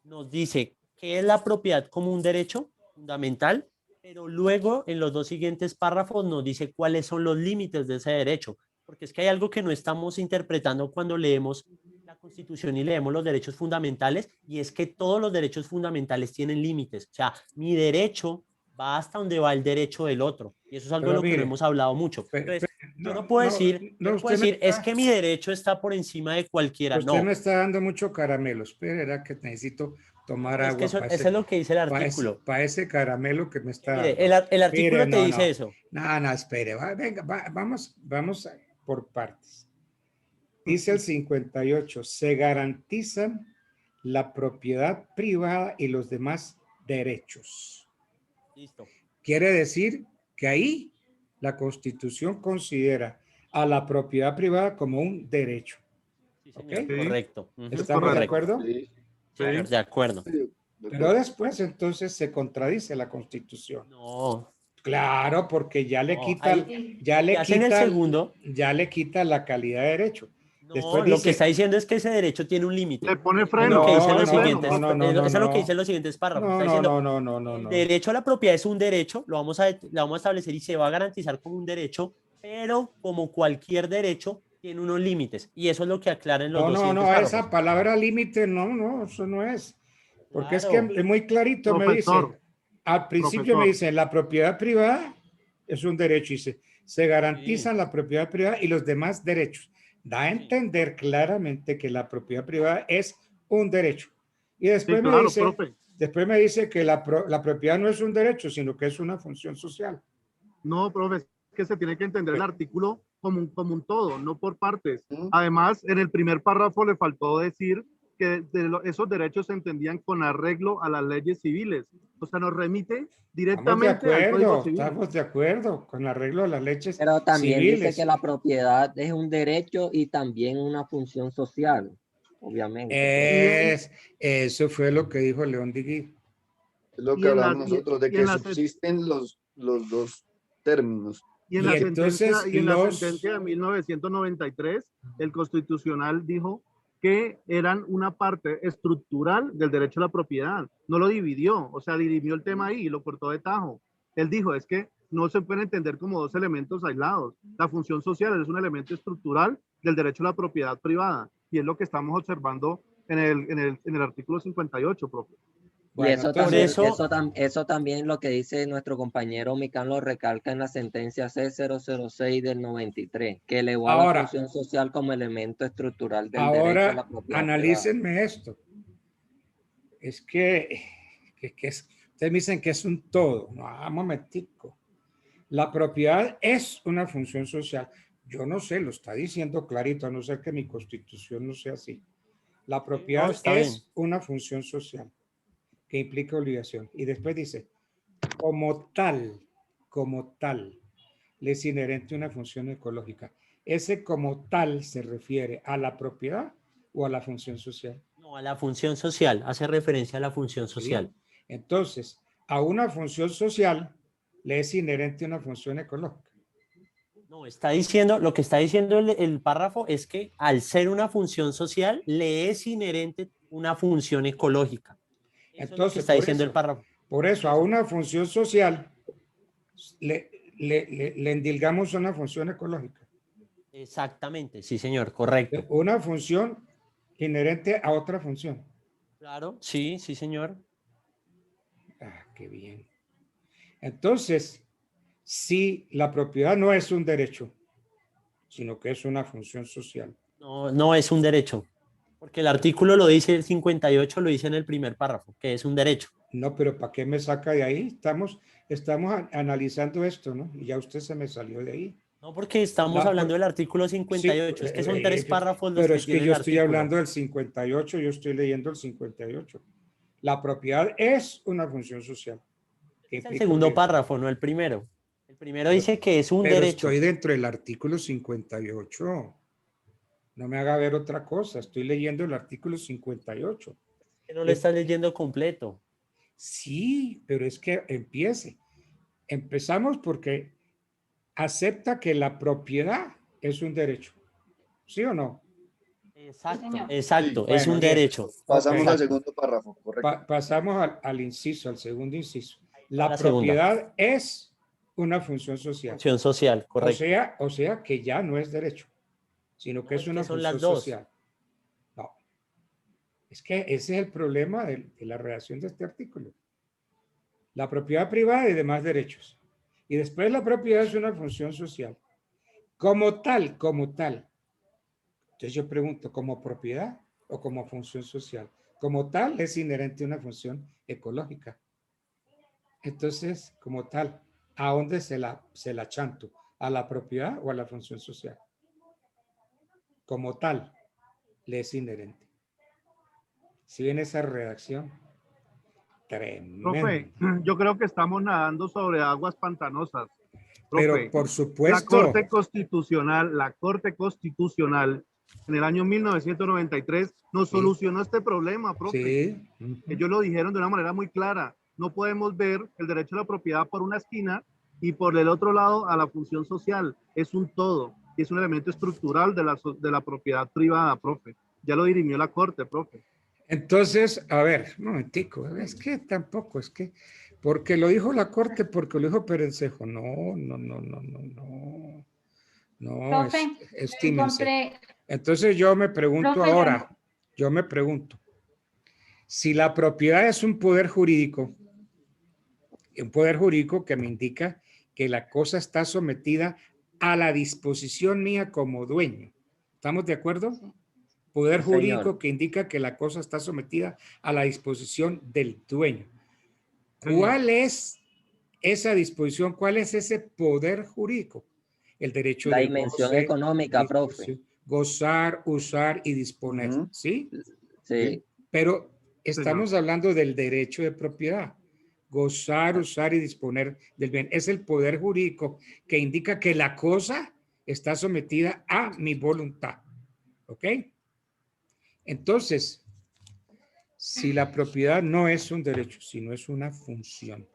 G: nos dice qué es la propiedad como un derecho fundamental, pero luego en los 2 siguientes párrafos nos dice cuáles son los límites de ese derecho. Porque es que hay algo que no estamos interpretando cuando leemos la Constitución y leemos los derechos fundamentales, y es que todos los derechos fundamentales tienen límites. O sea, mi derecho va hasta donde va el derecho del otro. Y eso es algo de
B: Pero
G: lo que no
B: mire,
G: hemos hablado mucho. Entonces, yo no puedo decir,
B: usted me
G: es
B: está,
G: que mi derecho está por encima de cualquiera.
B: usted me
G: No,
B: está dando mucho caramelo. Espera, era que necesito tomar
G: es que
B: agua
G: eso es lo que dice el
B: para ese,
G: artículo.
B: para ese caramelo que me está
G: Mire,
B: dando.
G: el
B: Mire,
G: artículo te dice eso.
B: no, espere, venga, vamos por partes. Dice el 58, se garantizan la propiedad privada y los demás derechos.
G: Listo.
B: Quiere decir que ahí la Constitución considera a la propiedad privada como un derecho.
G: Sí, señor,
B: ¿Ok?
G: correcto.
B: ¿Estamos de
G: Correcto.
B: acuerdo?
E: Sí,
G: Señor, de acuerdo.
E: sí, de
B: Pero
E: acuerdo.
B: después entonces se contradice la Constitución.
G: No,
B: Claro, porque ya le
G: no,
B: quita,
G: ahí, lo que hace en el segundo,
B: ya le quita la calidad de derecho. Después
G: no, lo que está
B: dice,
G: diciendo es que ese derecho tiene un límite.
A: le pone
G: Es lo que
A: freno, le
G: dice en
A: pone
G: los
A: freno,
G: siguientes,
A: profe.
G: eso es lo que dice en los siguientes párrafos. Está diciendo, el derecho a la propiedad es un derecho, lo vamos a establecer y se va a garantizar como un derecho, pero como cualquier derecho tiene unos límites. Y eso es lo que aclara en los dos siguientes párrafos.
B: esa palabra límite, eso no es. Porque es que
G: Claro.
B: es muy clarito, me
A: Profesor,
B: dice, al principio me dice, la propiedad privada es un derecho, dice, se garantizan la propiedad privada y los demás derechos. Da a entender claramente que la propiedad privada es un derecho. Y después
A: sí, claro, profe.
B: después me dice que la propiedad no es un derecho, sino que es una función social.
A: No, profe, es que se tiene que entender el artículo como un todo, no por partes.
E: ¿Mm?
A: Además, en el primer párrafo le faltó decir que esos derechos se entendían con arreglo a las leyes civiles. O sea, nos remite directamente al Código Civil.
B: Estamos de acuerdo con el arreglo de las leyes
C: Pero también
B: civiles.
C: dice que la propiedad es un derecho y también una función social, obviamente.
B: Eso fue lo que dijo León Digui.
E: Es lo
A: Y
E: que
A: en la-
E: hablamos nosotros, de
A: y en
E: que
A: la-
E: subsisten los dos términos.
A: Y en
B: Y
A: la
B: entonces
A: sentencia, la sentencia de 1993, el Constitucional dijo que eran una parte estructural del derecho a la propiedad. No lo dividió, o sea, dirimió el tema ahí y lo cortó de tajo. Él dijo, es que no se pueden entender como dos elementos aislados. La función social es un elemento estructural del derecho a la propiedad privada y es lo que estamos observando en el artículo 58, profe.
C: Y eso,
B: entonces,
C: también, eso también lo que dice nuestro compañero Micán lo recalca en la sentencia C006 del 93, que elevó a la función social como elemento estructural del derecho a la propiedad
B: analícenme
C: privada.
B: esto. Es que ustedes me dicen que es un todo. No, un momentico. La propiedad es una función social. Yo no sé, lo está diciendo clarito, a no ser que mi constitución no sea así. La propiedad es una función social que implica obligación. Y después dice, como tal, le es inherente una función ecológica. Ese como tal se refiere a la propiedad o a la función social.
G: No, a la función social, hace referencia a la función social.
B: ¿Sí? Entonces, a una función social le es inherente una función ecológica.
G: No, está diciendo, lo que está diciendo el párrafo es que al ser una función social, le es inherente una función ecológica. Eso
B: Entonces,
G: es lo que está diciendo el párrafo.
B: Por eso, a una función social le endilgamos una función ecológica.
G: Exactamente, sí, señor, correcto.
B: Una función inherente a otra función.
G: Claro, sí, sí, señor.
B: Ah, qué bien. Entonces, si la propiedad no es un derecho, sino que es una función social.
G: No, no es un derecho, porque el artículo lo dice, el 58 lo dice en el primer párrafo, que es un derecho.
B: No, pero ¿para qué me saca de ahí? Estamos analizando esto, ¿no? Y ya usted se me salió de ahí.
G: No, porque estamos hablando del artículo 58,
B: sí,
G: es que son 3 párrafos los
B: pero
G: que
B: es que
G: tiene
B: yo
G: el
B: estoy
G: artículo.
B: hablando del 58, yo estoy leyendo el 58. La propiedad es una función social.
G: Es el segundo párrafo, no el primero. El primero dice que es un derecho.
B: Estoy dentro del artículo 58. No me haga ver otra cosa. Estoy leyendo el artículo 58.
G: Que no lo estás leyendo completo.
B: Sí, pero es que empezamos porque acepta que la propiedad es un derecho. ¿Sí o no?
G: Exacto,
D: Sí,
G: exacto,
E: Sí,
G: es un derecho.
E: Pasamos al
B: Ok.
E: segundo párrafo, correcto.
B: Pasamos al inciso, al segundo inciso. La
G: la segunda.
B: propiedad es una función social.
G: Función social, correcto.
B: O sea que ya no es derecho, sino que
G: No,
B: es una
G: son
B: función
G: las dos.
B: social. No. Es que ese es el problema de la redacción de este artículo. La propiedad privada y demás derechos. Y después la propiedad es una función social. Como tal. Entonces yo pregunto, ¿como propiedad o como función social? Como tal es inherente una función ecológica. Entonces, como tal, ¿a dónde se la chanto? ¿A la propiedad o a la función social? Como tal, le es inherente. Si ven esa redacción, tremendo.
A: Profe, yo creo que estamos nadando sobre aguas pantanosas. Profe,
B: pero por supuesto.
A: La Corte Constitucional en el año 1993 nos solucionó este problema, profe.
B: Sí.
A: Ellos lo dijeron de una manera muy clara. No podemos ver el derecho a la propiedad por una esquina y por el otro lado a la función social. Es un todo y es un elemento estructural de la propiedad privada, profe. Ya lo dirimió la Corte, profe.
B: Entonces, a ver, un momentico, es que tampoco, es que, porque lo dijo la Corte, porque lo dijo Perencejo. No.
D: Profe,
B: Estímense. Entonces yo me pregunto ahora, si la propiedad es un poder jurídico que me indica que la cosa está sometida a la disposición mía como dueño. ¿Estamos de acuerdo? Poder jurídico que indica que la cosa está sometida a la disposición del dueño. ¿Cuál es esa disposición? ¿Cuál es ese poder jurídico? El derecho
C: la
B: de
C: dimensión
B: goce,
C: económica, profe.
B: Gozar, usar y disponer. ¿Sí?
C: Sí.
B: Pero estamos hablando del derecho de propiedad. Gozar, usar y disponer del bien. Es el poder jurídico que indica que la cosa está sometida a mi voluntad. ¿Ok? Entonces, si la propiedad no es un derecho, sino es una función,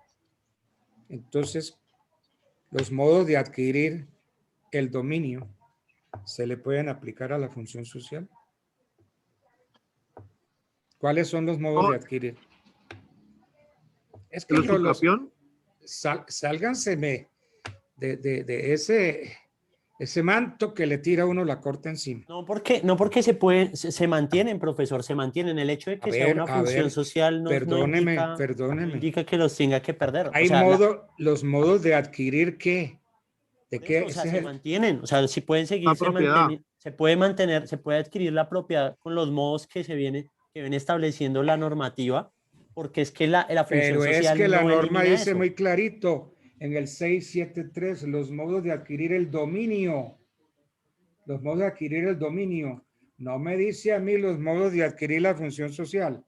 B: entonces los modos de adquirir el dominio se le pueden aplicar a la función social. ¿Cuáles son los modos de adquirir? Es que
A: ¿La
B: sálganseme de ese Ese manto que le tira a uno la corta encima.
G: No porque se mantienen, profesor, se mantienen. El hecho de que sea una función social no indica que los tenga que perder.
B: Hay los modos de adquirir ¿qué? ¿De qué?
G: O sea, se mantienen. O sea, si pueden seguir, se puede mantener, se puede adquirir la propiedad con los modos que ven estableciendo la normativa, porque es que la función social.
B: Pero es que la norma dice
G: eso.
B: muy clarito en el 673 los modos de adquirir el dominio. Los modos de adquirir el dominio. No me dice a mí los modos de adquirir la función social.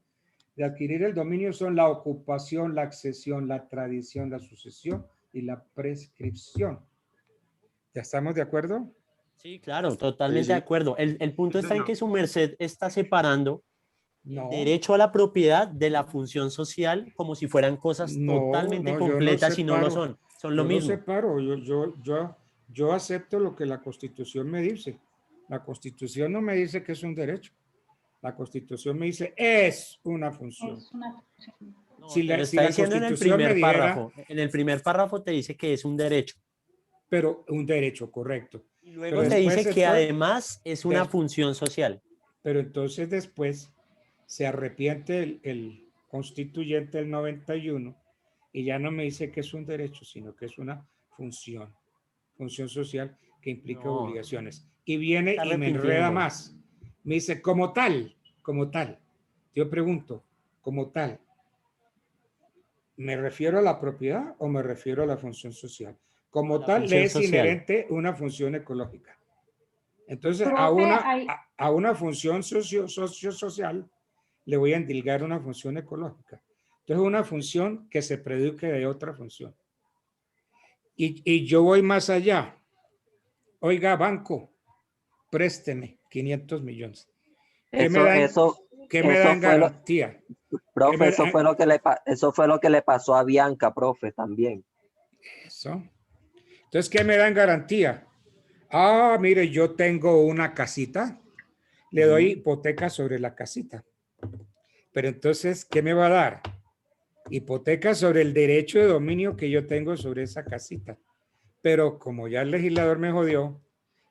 B: De adquirir el dominio son la ocupación, la accesión, la tradición, la sucesión y la prescripción. ¿Ya estamos de acuerdo?
G: Sí, claro, totalmente de acuerdo. El punto está en que su merced está separando el derecho a la propiedad de la función social como si fueran cosas totalmente completas y no lo son. Son lo mismo.
B: Yo separo. Yo acepto lo que la Constitución me dice. La Constitución no me dice que es un derecho. La Constitución me dice es una función.
G: No, si la Constitución en el primer párrafo. En el primer párrafo te dice que es un derecho.
B: Pero un derecho, correcto.
G: Y luego te dice que además es una función social.
B: Pero entonces después se arrepiente el constituyente del 91 y ya no me dice que es un derecho, sino que es una función social que implica obligaciones. Y viene y me enreda más. Me dice, como tal. Yo pregunto, como tal, ¿me refiero a la propiedad o me refiero a la función social? Como tal, le es inherente una función ecológica. Entonces, a una función social le voy a endilgar una función ecológica. Entonces, una función que se produce de otra función. Y yo voy más allá. Oiga, banco, présteme 500 millones. ¿Qué me da en garantía?
C: Profe, eso fue lo que le pasó a Bianca, profe, también.
B: Eso. Entonces, ¿qué me da en garantía? Ah, mire, yo tengo una casita, le doy hipoteca sobre la casita. Pero entonces, ¿qué me va a dar? Hipoteca sobre el derecho de dominio que yo tengo sobre esa casita. Pero como ya el legislador me jodió,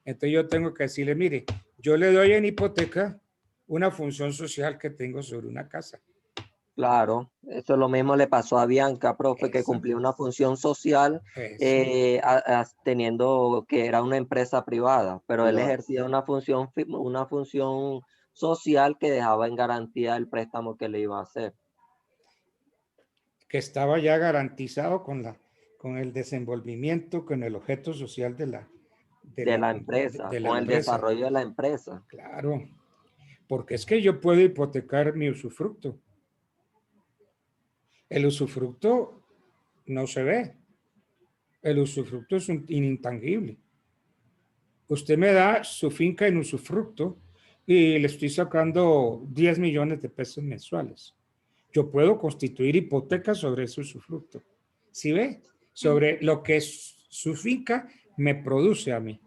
B: entonces yo tengo que decirle, mire, yo le doy en hipoteca una función social que tengo sobre una casa.
C: Claro, eso lo mismo le pasó a Bianca, profe, que cumplió una función social teniendo que era una empresa privada, pero él ejercía una función social que dejaba en garantía el préstamo que le iba a hacer.
B: Que estaba ya garantizado con el desenvolvimiento, con el objeto social de la
C: empresa, con el desarrollo de la empresa.
B: Claro, porque es que yo puedo hipotecar mi usufructo. El usufructo no se ve. El usufructo es un intangible. Usted me da su finca en usufructo y le estoy sacando 10 millones de pesos mensuales. Yo puedo constituir hipoteca sobre ese usufructo. ¿Sí ve? Sobre lo que su finca me produce a mí.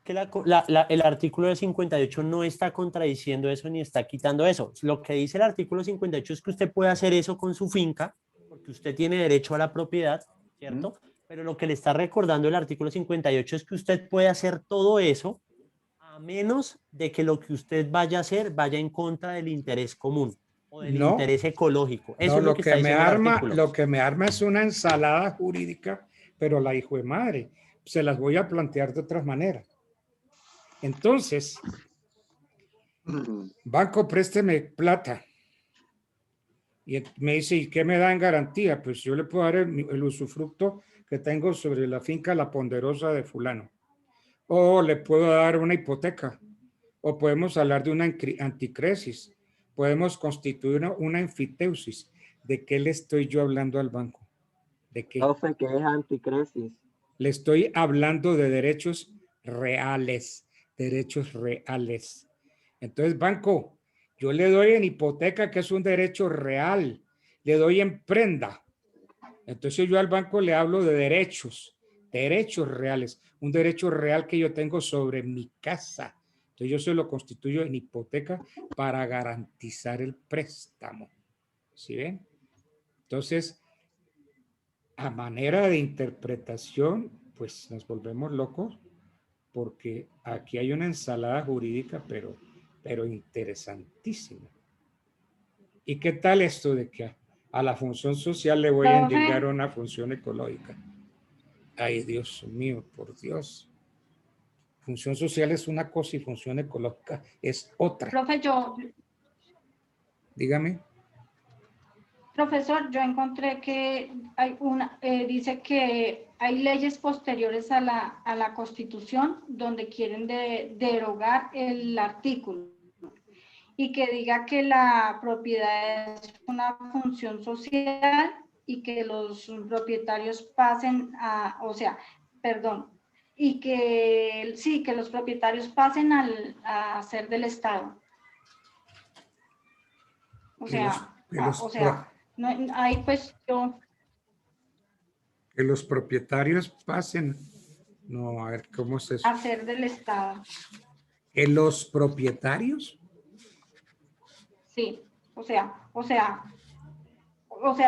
G: Que el artículo de 58 no está contradiciendo eso ni está quitando eso. Lo que dice el artículo 58 es que usted puede hacer eso con su finca, porque usted tiene derecho a la propiedad, ¿cierto? Pero lo que le está recordando el artículo 58 es que usted puede hacer todo eso a menos de que lo que usted vaya a hacer vaya en contra del interés común o del interés ecológico. Eso es lo que está diciendo el artículo.
B: Lo que me arma es una ensalada jurídica, pero la hijo de madre, se las voy a plantear de otra manera. Entonces, banco, présteme plata. Y me dice, ¿y qué me da en garantía? Pues yo le puedo dar el usufructo que tengo sobre la finca La Ponderosa de fulano. O le puedo dar una hipoteca. O podemos hablar de una anticresis. Podemos constituir una enfiteusis. ¿De qué le estoy yo hablando al banco? ¿De qué?
C: Profe, ¿qué es anticresis?
B: Le estoy hablando de derechos reales. Derechos reales. Entonces, banco, yo le doy en hipoteca, que es un derecho real. Le doy en prenda. Entonces yo al banco le hablo de derechos reales. Un derecho real que yo tengo sobre mi casa. Entonces yo se lo constituyo en hipoteca para garantizar el préstamo. ¿Sí ven? Entonces, a manera de interpretación, pues nos volvemos locos, porque aquí hay una ensalada jurídica, pero interesantísima. ¿Y qué tal esto de que a la función social le voy a endilgar una función ecológica? Ay, Dios mío, por Dios. Función social es una cosa y función ecológica es otra.
D: Profe,
B: Dígame.
D: Profesor, yo encontré que hay dice que hay leyes posteriores a la Constitución donde quieren derogar el artículo y que diga que la propiedad es una función social y que los propietarios pasen a, o sea, perdón, y que sí, que los propietarios pasen a ser del Estado. O sea, no, ahí pues yo...
B: Que los propietarios pasen, no, a ver, ¿cómo es eso?
D: A ser del Estado.
B: ¿Que los propietarios?
D: Sí, o sea,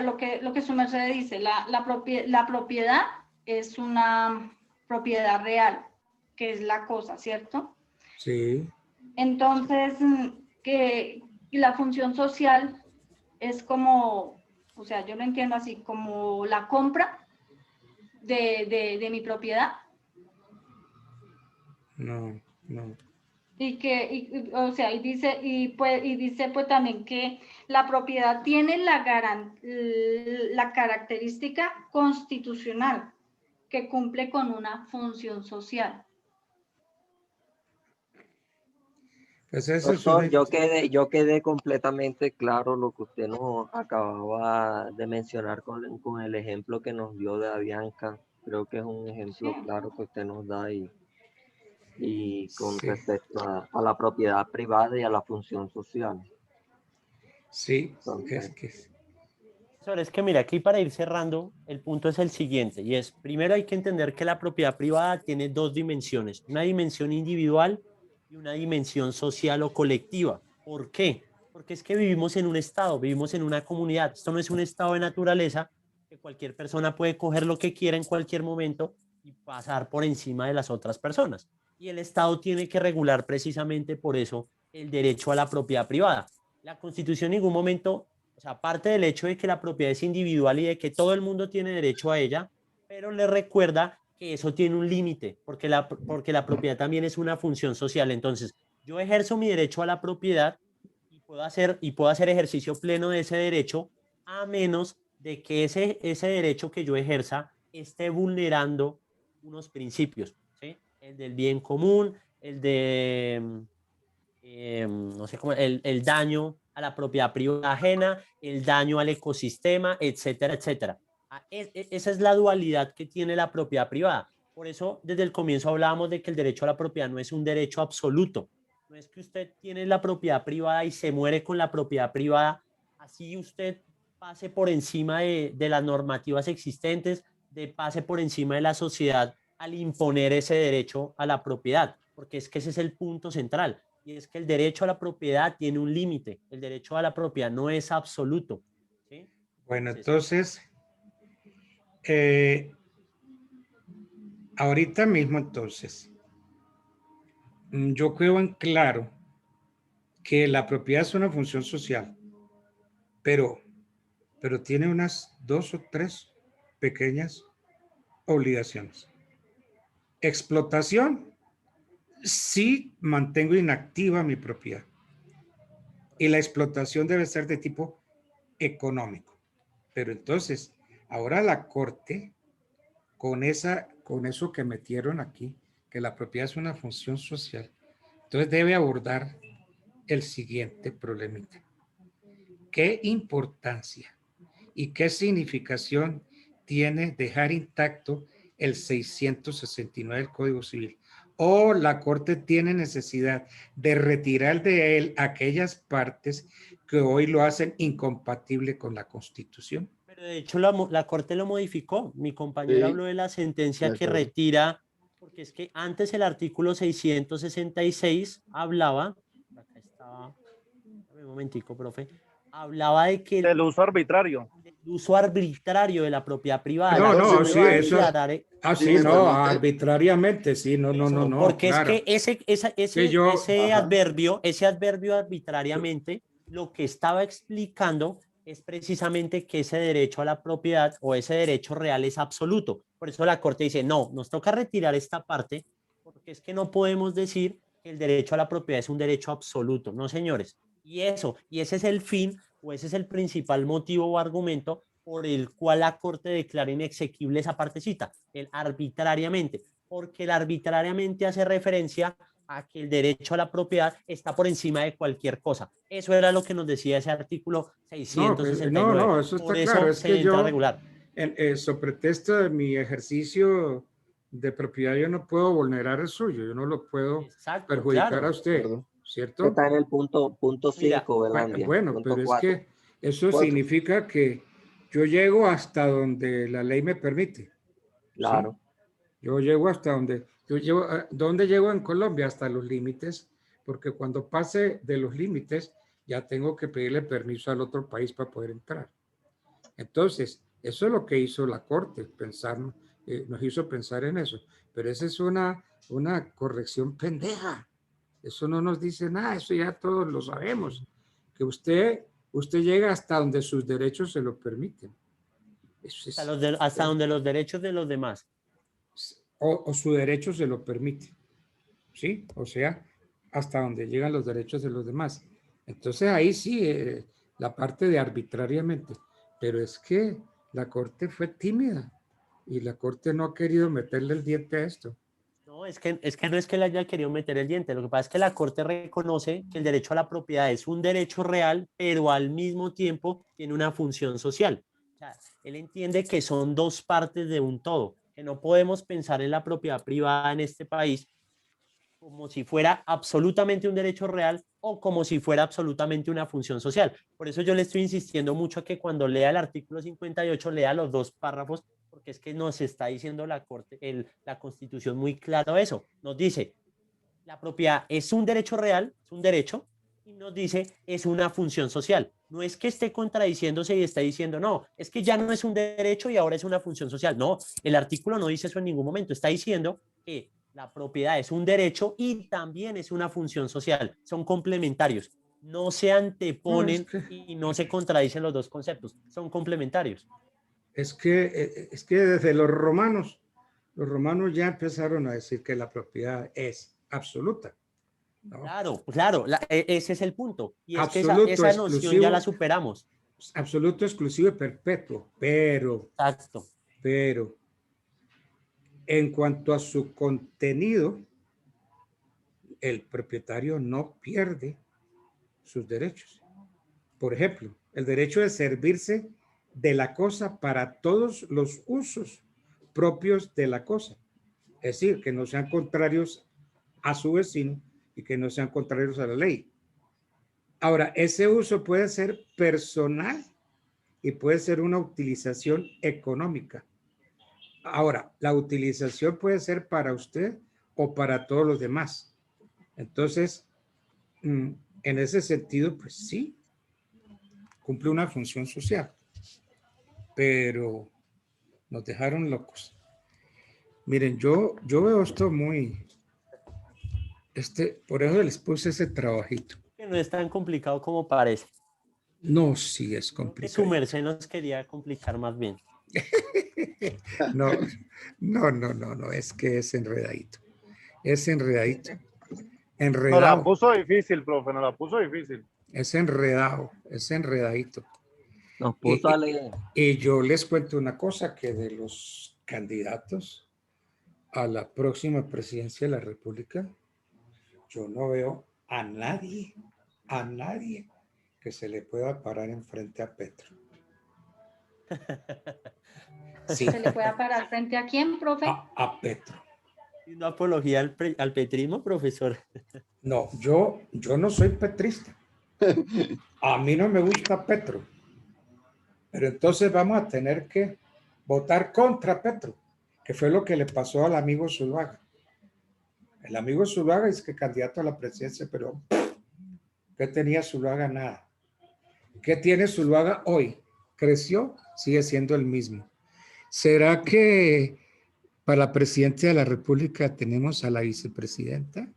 D: lo que su merced dice, la propiedad es una propiedad real, que es la cosa, ¿cierto?
B: Sí.
D: Entonces, que la función social es como, o sea, yo lo entiendo así, como la compra de mi propiedad.
B: No.
D: O sea, dice pues también que la propiedad tiene la característica constitucional que cumple con una función social.
B: Pues eso
C: Doctor,
B: es
C: yo quedé completamente claro lo que usted nos acababa de mencionar con el ejemplo que nos dio de Avianca. Creo que es un ejemplo
D: Sí.
C: claro que usted nos da y con
B: Sí.
C: respecto a la propiedad privada y a la función social.
B: Sí,
C: Entonces,
G: Es que mira, aquí para ir cerrando, el punto es el siguiente, y es, primero hay que entender que la propiedad privada tiene dos dimensiones, una dimensión individual y una dimensión social o colectiva. ¿Por qué? Porque es que vivimos en un estado, vivimos en una comunidad. Esto no es un estado de naturaleza que cualquier persona puede coger lo que quiera en cualquier momento y pasar por encima de las otras personas. Y el Estado tiene que regular precisamente por eso el derecho a la propiedad privada. La Constitución en ningún momento, o sea, aparte del hecho de que la propiedad es individual y de que todo el mundo tiene derecho a ella, pero le recuerda que eso tiene un límite, porque la propiedad también es una función social. Entonces, yo ejerzo mi derecho a la propiedad y puedo hacer ejercicio pleno de ese derecho, a menos de que ese derecho que yo ejerza esté vulnerando unos principios, ¿sí? El del bien común, el de no sé cómo, el daño a la propiedad privada ajena, el daño al ecosistema, etcétera, etcétera. Esa es la dualidad que tiene la propiedad privada. Por eso, desde el comienzo hablábamos de que el derecho a la propiedad no es un derecho absoluto. No es que usted tiene la propiedad privada y se muere con la propiedad privada, así usted pase por encima de las normativas existentes, pase por encima de la sociedad al imponer ese derecho a la propiedad, porque es que ese es el punto central. Y es que el derecho a la propiedad tiene un límite. El derecho a la propiedad no es absoluto. ¿Sí?
B: Bueno, entonces, ahorita mismo entonces, yo creo en claro que la propiedad es una función social, pero tiene unas 2 o 3 pequeñas obligaciones. Explotación, sí mantengo inactiva mi propiedad. Y la explotación debe ser de tipo económico. Pero entonces, ahora la Corte, con eso que metieron aquí, que la propiedad es una función social, entonces debe abordar el siguiente problemita. ¿Qué importancia y qué significación tiene dejar intacto el 669 del Código Civil? ¿O la Corte tiene necesidad de retirar de él aquellas partes que hoy lo hacen incompatible con la Constitución?
G: Pero de hecho la Corte lo modificó. Mi compañero habló de la sentencia que retira, porque es que antes el artículo 666 hablaba, acá estaba, un momentico, profe, hablaba de que
A: Del uso arbitrario.
G: el uso arbitrario de la propiedad privada.
B: No,
G: La
B: no,
G: Corte
B: sí,
G: va a
B: eso.
G: aclarar,
E: Si
B: Sí,
E: me
B: no,
E: permite.
B: arbitrariamente, sí, no,
G: porque
B: claro.
G: es que ese
E: Ajá.
G: adverbio arbitrariamente, lo que estaba explicando es precisamente que ese derecho a la propiedad o ese derecho real es absoluto. Por eso la Corte dice, no, nos toca retirar esta parte, porque es que no podemos decir que el derecho a la propiedad es un derecho absoluto. No, señores. Y ese es el fin, o ese es el principal motivo o argumento por el cual la Corte declara inexequible esa partecita, el arbitrariamente, porque el arbitrariamente hace referencia a que el derecho a la propiedad está por encima de cualquier cosa. Eso era lo que nos decía ese artículo
B: No, pues,
G: 669.
B: eso
G: Por
B: está claro.
G: eso
B: Es que
G: se entra a
B: yo,
G: regular.
B: sobre pretexto de mi ejercicio de propiedad, yo no puedo vulnerar el suyo, yo no lo puedo
G: Exacto,
B: perjudicar a
G: claro.
B: usted,
E: Acuerdo.
B: ¿cierto?
C: Está en el punto
G: Mira,
C: 5, Belandia.
B: Bueno,
C: Punto
B: pero es
C: 4.
B: que eso
C: Cuatro.
B: significa que yo llego hasta donde la ley me permite.
C: Claro.
B: ¿Sí? Yo llego hasta donde, ¿dónde llego en Colombia? Hasta los límites, porque cuando pase de los límites ya tengo que pedirle permiso al otro país para poder entrar. Entonces, eso es lo que hizo la Corte, nos hizo pensar en eso. Pero esa es una corrección pendeja. Eso no nos dice nada, eso ya todos lo sabemos. Que usted llega hasta donde sus derechos se lo permiten. Eso es,
G: hasta donde los derechos de los demás.
B: o su derecho se lo permite. ¿Sí? O sea, hasta donde llegan los derechos de los demás. Entonces ahí sí, la parte de arbitrariamente. Pero es que la Corte fue tímida y la Corte no ha querido meterle el diente a esto.
G: No, es que no es que le haya querido meter el diente. Lo que pasa es que la Corte reconoce que el derecho a la propiedad es un derecho real, pero al mismo tiempo tiene una función social. O sea, él entiende que son dos partes de un todo, que no podemos pensar en la propiedad privada en este país como si fuera absolutamente un derecho real o como si fuera absolutamente una función social. Por eso yo le estoy insistiendo mucho a que cuando lea el artículo 58 lea los dos párrafos, porque es que nos está diciendo la Corte, la Constitución muy claro eso. Nos dice, la propiedad es un derecho real, es un derecho, y nos dice, es una función social. No es que esté contradiciéndose y está diciendo, no, es que ya no es un derecho y ahora es una función social. No, el artículo no dice eso en ningún momento. Está diciendo que la propiedad es un derecho y también es una función social. Son complementarios. No se anteponen y no se contradicen los dos conceptos. Son complementarios.
B: Es que desde los romanos ya empezaron a decir que la propiedad es absoluta. ¿no?
G: Claro, ese es el punto. Y es
B: absoluto,
G: que esa noción ya la superamos.
B: Absoluto, exclusivo y perpetuo. Pero en cuanto a su contenido, el propietario no pierde sus derechos. Por ejemplo, el derecho de servirse de la cosa para todos los usos propios de la cosa. Es decir, que no sean contrarios a su vecino y que no sean contrarios a la ley. Ahora, ese uso puede ser personal y puede ser una utilización económica. Ahora, la utilización puede ser para usted o para todos los demás. Entonces, en ese sentido, pues sí, cumple una función social, pero nos dejaron locos. Miren, yo veo esto muy, por eso les puse ese trabajito.
G: Que no es tan complicado como parece.
B: No, sí es complicado.
G: Su merced nos quería complicar más bien.
B: No, es que es enredadito. Es enredadito.
A: Nos la puso difícil, profe, nos la puso difícil.
B: Es enredado, es enredadito.
C: Nos puso a leer.
B: Y yo les cuento una cosa, que de los candidatos a la próxima presidencia de la República, yo no veo a nadie que se le pueda parar enfrente a Petro.
D: Sí. ¿Se le pueda parar frente a quién, profe?
B: A Petro.
G: ¿No apología al petrismo, profesor?
B: No, yo no soy petrista. A mí no me gusta Petro. Pero entonces vamos a tener que votar contra Petro, que fue lo que le pasó al amigo Zuluaga. El amigo Zuluaga es que candidato a la presidencia, pero ¿qué tenía Zuluaga? Nada. ¿Qué tiene Zuluaga hoy? ¿Creció? Sigue siendo el mismo. ¿Será que para la presidenta de la República tenemos a la vicepresidenta?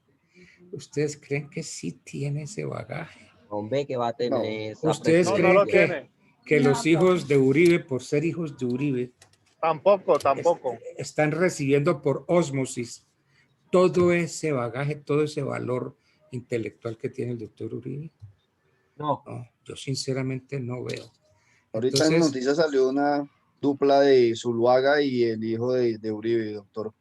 B: ¿Ustedes creen que sí tiene ese bagaje?
C: Hombre, que va a tener
E: No.
C: esa
B: ¿Ustedes
A: No, no
B: creen
A: lo
C: presidencia.
A: tiene.
B: que
D: No,
B: los hijos de Uribe, por ser hijos de Uribe,
A: Tampoco.
B: están recibiendo por ósmosis todo ese bagaje, todo ese valor intelectual que tiene el doctor Uribe?
C: No,
B: No, yo sinceramente no veo.
E: Ahorita en
B: Entonces,
E: noticias salió una dupla de Zuluaga y el hijo de Uribe, doctor,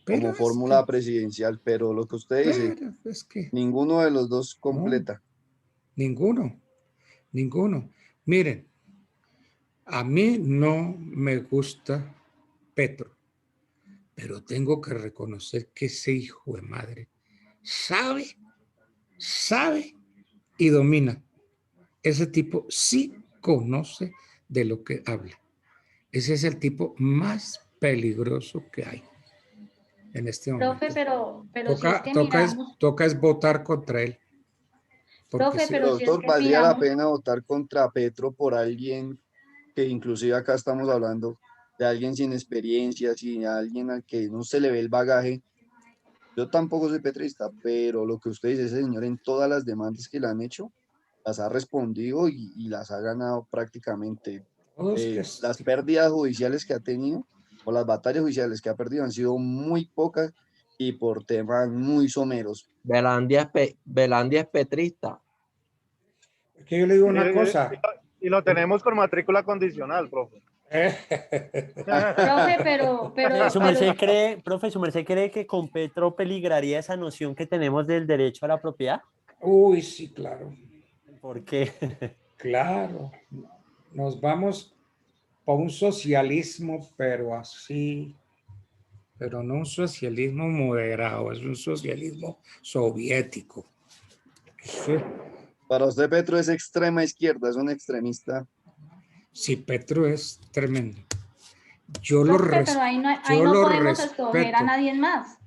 B: pero
E: como
B: es
E: fórmula
B: que,
E: presidencial, pero lo que usted dice,
B: pero es que
E: ninguno de los dos
B: no,
E: completa.
B: ninguno. Miren, a mí no me gusta Petro, pero tengo que reconocer que ese hijo de madre sabe y domina. Ese tipo sí conoce de lo que habla. Ese es el tipo más peligroso que hay en este
D: profe,
B: momento.
D: pero si es que miramos,
B: Toca es votar contra él. Porque
D: profe,
B: sí,
E: Pero
D: pero si es
E: doctor,
D: que
E: ¿valdría la
D: miramos,
E: pena votar contra Petro por alguien que inclusive acá estamos hablando de alguien sin experiencia, sin alguien al que no se le ve el bagaje? Yo tampoco soy petrista, pero lo que usted dice, ese señor en todas las demandas que le han hecho, las ha respondido y las ha ganado prácticamente.
B: todos que
E: Las pérdidas judiciales que ha tenido o las batallas judiciales que ha perdido han sido muy pocas y por temas muy someros.
C: Velandia es petrista.
B: que yo le digo
A: Y,
B: una
A: y-
B: cosa.
A: y lo tenemos con matrícula condicional, profe.
D: profe,
G: Profe, ¿su merced cree que con Petro peligraría esa noción que tenemos del derecho a la propiedad?
B: Uy, sí, claro,
G: ¿Por qué?
B: claro. Nos vamos a un socialismo, pero así, pero no un socialismo moderado, es un socialismo soviético. Sí,
E: Para usted Petro es extrema izquierda, es un extremista.
B: sí, Petro es tremendo. Yo
D: profe, pero ahí
B: yo
D: no
B: lo
D: podemos escoger a
B: respeto.
D: nadie más.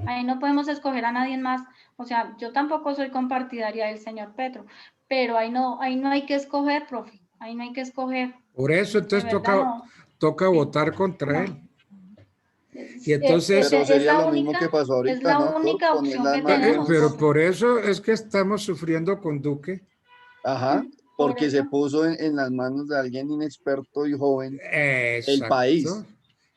D: Ahí no podemos escoger a nadie más. O sea, yo tampoco soy compartidaria del señor Petro, pero ahí no hay que escoger, profe. Ahí no hay que escoger.
B: Por eso
D: De
B: entonces
D: verdad no.
B: toca
D: Sí,
B: votar contra él.
D: no.
B: Y entonces,
E: Pero sería lo mismo que pasó
D: Es
E: ahorita,
D: la
E: ¿no, doctor?
D: única
E: Poner
D: opción
E: las
D: que
E: manos en
D: tenemos,
B: pero
E: los...
D: profe.
B: por eso es que estamos sufriendo con Duque.
E: Ajá,
D: Por
E: porque se
D: eso.
E: puso en las manos de alguien inexperto y joven. El país,
B: Exacto,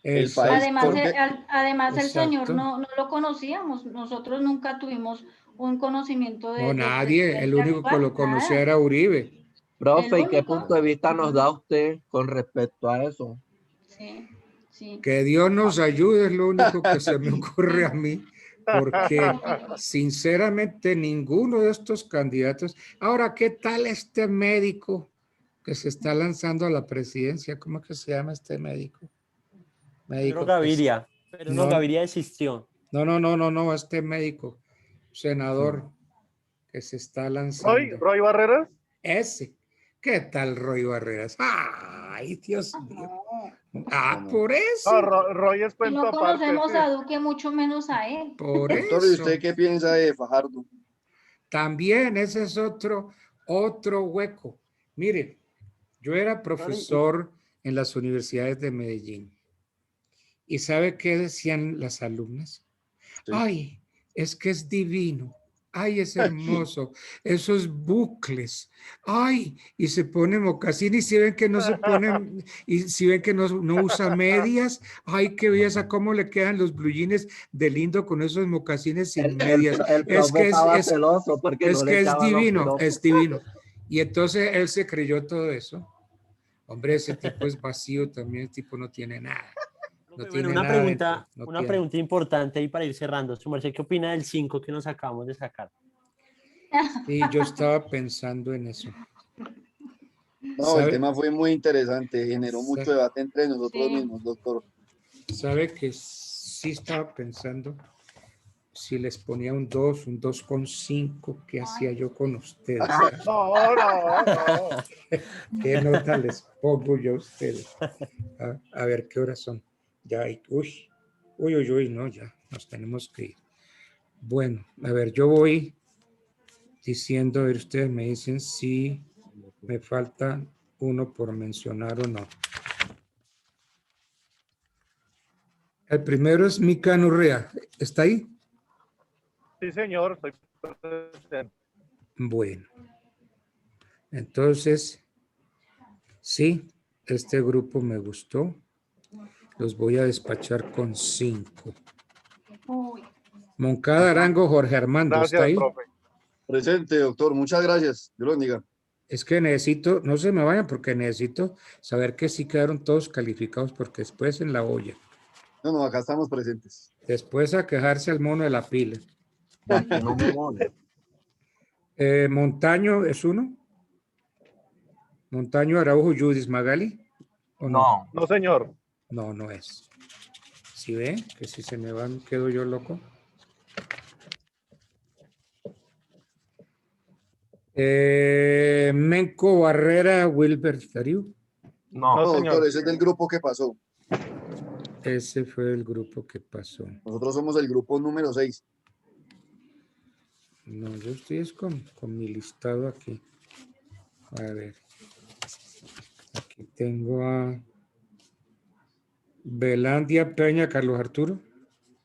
E: el país,
B: exacto,
D: Además el señor
B: exacto.
D: no lo conocíamos. Nosotros nunca tuvimos un conocimiento
B: No,
D: del
B: nadie, el
D: presidente
B: único que
D: actual,
B: lo conocía
D: nada.
B: era Uribe.
D: El
C: Profe, ¿y qué punto
D: único.
C: de vista nos da usted con respecto a eso?
D: Sí, sí.
B: Que Dios nos ayude es lo único que se me ocurre a mí, porque
D: Sí.
B: sinceramente ninguno de estos candidatos. Ahora, ¿qué tal este médico que se está lanzando a la presidencia? ¿Cómo que se llama este médico?
G: Pedro
B: Médico que es,
G: Gaviria. Pero no,
B: no,
G: Gaviria desistió.
B: no, este médico, senador que se está lanzando.
A: Roy Barreras.
B: Ese. ¿Qué tal Roy Barreras? Ay, Dios mío.
E: no, no.
B: Por
A: No,
B: eso,
A: Roy es
D: Si
A: cuento
D: no
A: aparte.
D: conocemos a Duque, mucho menos a él.
B: por
E: Doctor, ¿y
B: eso.
E: usted qué piensa de Fajardo?
B: También ese es otro hueco. Miren, yo era profesor en las universidades de Medellín. ¿Y sabe qué decían las alumnas?
E: Sí.
B: Ay, es que es divino. Ay, es hermoso. Esos bucles. Ay, y se pone mocasín y si ven que no se ponen, y si ven que no usa medias, ay, qué belleza, cómo le quedan los blue jeans de lindo con esos mocasines sin medias.
C: El
B: Es
C: profe
B: que
C: estaba celoso porque no le
B: es
C: echaban los
B: divino,
C: piropos.
B: es divino. Y entonces él se creyó todo eso. Hombre, ese tipo es vacío también, el tipo no tiene nada. No
G: Bueno,
B: tiene nada dentro.
G: una pregunta importante y para ir cerrando. Su merced, ¿qué opina del 5 que nos acabamos de sacar?
B: Sí, yo estaba pensando en eso.
E: No, el
B: ¿Sabe,
E: tema fue muy interesante, generó mucho debate entre nosotros
D: Sí.
E: mismos, doctor.
B: sabe que sí estaba pensando si les ponía un 2,5, ¿qué hacía yo con ustedes?
A: No.
B: ¿Qué nota les pongo yo a ustedes? A ver, ¿qué horas son? Ya, uy, no, ya, nos tenemos que ir. Bueno, a ver, yo voy diciendo, a ver, ustedes me dicen si Me falta uno por mencionar o no. El primero es Mica Urrea. ¿Está ahí?
A: Sí, señor, estoy presente.
B: Bueno. Entonces, sí, este grupo me gustó. Los voy a despachar con 5.
D: Uy,
B: Moncada Arango, Jorge Armando, ¿está
A: Gracias,
B: ahí?
A: profe.
E: Presente, doctor. Muchas gracias. Dios lo bendiga.
B: Es que necesito, no se me vayan porque necesito saber que sí quedaron todos calificados porque después en la olla.
E: No, no, acá estamos presentes.
B: Después a quejarse al mono de la pila.
C: De aquí no me mole.
B: Montaño es uno. Montaño Araujo Judis Magali. ¿O no?
C: No,
A: No, señor.
B: No, no es. ¿Sí ve? Que si se me van, quedo yo loco. Menco Barrera Wilber Darío.
C: no.
A: No,
E: No,
A: señor.
E: doctor, ese es del grupo que pasó.
B: Ese fue el grupo que pasó.
E: Nosotros somos el grupo número 6.
B: No, yo estoy es con mi listado aquí. A ver. Aquí tengo a Belandia Peña, Carlos Arturo.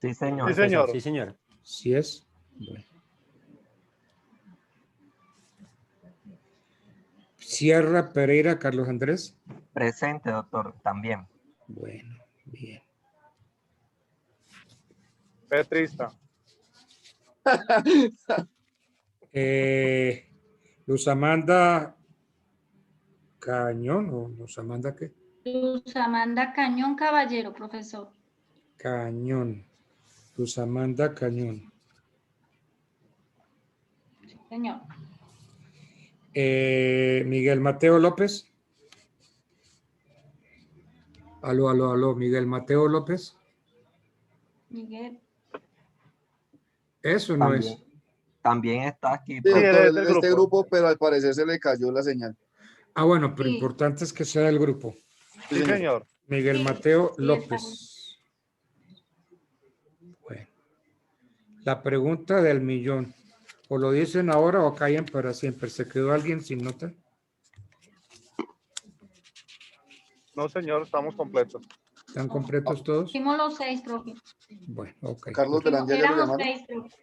C: Sí, señor.
A: Sí, señor.
G: Sí, señor.
B: ¿Sí es? Bueno. Sierra Pereira, Carlos Andrés.
C: Presente, doctor, también.
B: Bueno, bien.
A: Petrista.
B: Luz Amanda Cañón, ¿o Luz Amanda qué?
D: Luz Amanda Cañón Caballero, profesor.
B: Cañón. Luz Amanda Cañón.
D: Sí, señor.
B: Miguel Mateo López. Aló, Miguel Mateo López.
D: Miguel.
B: Eso no
C: También,
B: es.
C: también está aquí.
E: Sí,
A: Sí,
C: profe.
E: doctor,
A: eres
E: es
A: del
E: de este
A: grupo.
E: grupo, pero al parecer se le cayó la señal.
B: Ah, bueno, pero
D: Sí.
B: importante es que sea del grupo.
E: Sí,
A: Sí,
E: señor.
A: señor.
B: Miguel
D: Sí,
B: Mateo
D: sí, está
B: López. Bueno. La pregunta del millón. O lo dicen ahora o callan para siempre. ¿Se quedó alguien sin nota?
A: No, señor, estamos completos.
B: ¿Están completos todos?
D: Hicimos los 6, profe.
B: Bueno, ok.
E: Carlos Belandia, ¿ya lo
D: Éramos
E: llamaron?
D: 6, profe.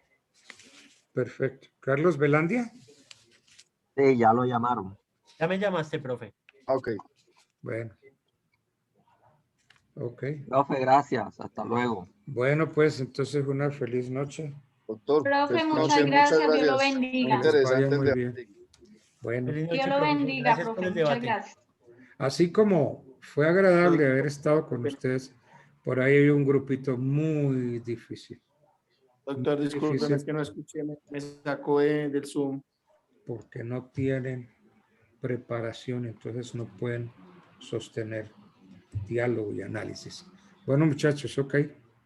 B: Perfecto. Carlos Belandia.
C: Sí, ya lo llamaron.
G: Ya me llamaste, profe.
E: Ah, ok.
B: Bueno. Ok.
C: Profe, gracias. Hasta luego.
B: Bueno, pues entonces una feliz noche.
E: Doctor,
D: Profe,
E: feliz
D: muchas
E: noche,
D: gracias,
E: muchas
D: Dios lo
E: gracias. Muy
D: bendiga.
B: Que les vaya
E: interesante
B: muy
E: el
B: bien.
E: debate.
B: Bueno,
G: Feliz noche,
D: Dios lo
G: profesor.
D: bendiga,
G: Gracias por
D: profe.
G: el
D: Muchas
G: debate.
D: gracias.
B: así como fue agradable haber estado con ustedes, por ahí hay un grupito muy difícil.
F: Doctor,
B: Muy
F: discúlpeme,
B: difícil
F: es que no escuché, me sacó del Zoom.
B: porque no tienen preparación, entonces no pueden sostener diálogo y análisis. Bueno, muchachos, ok.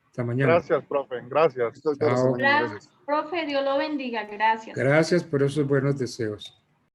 B: Hasta mañana.
A: Gracias, profe. Gracias.
E: Listo, doctor, hasta
B: Chao.
E: mañana. Gracias.
D: Profe, Dios lo bendiga. Gracias.
B: Gracias por esos buenos deseos.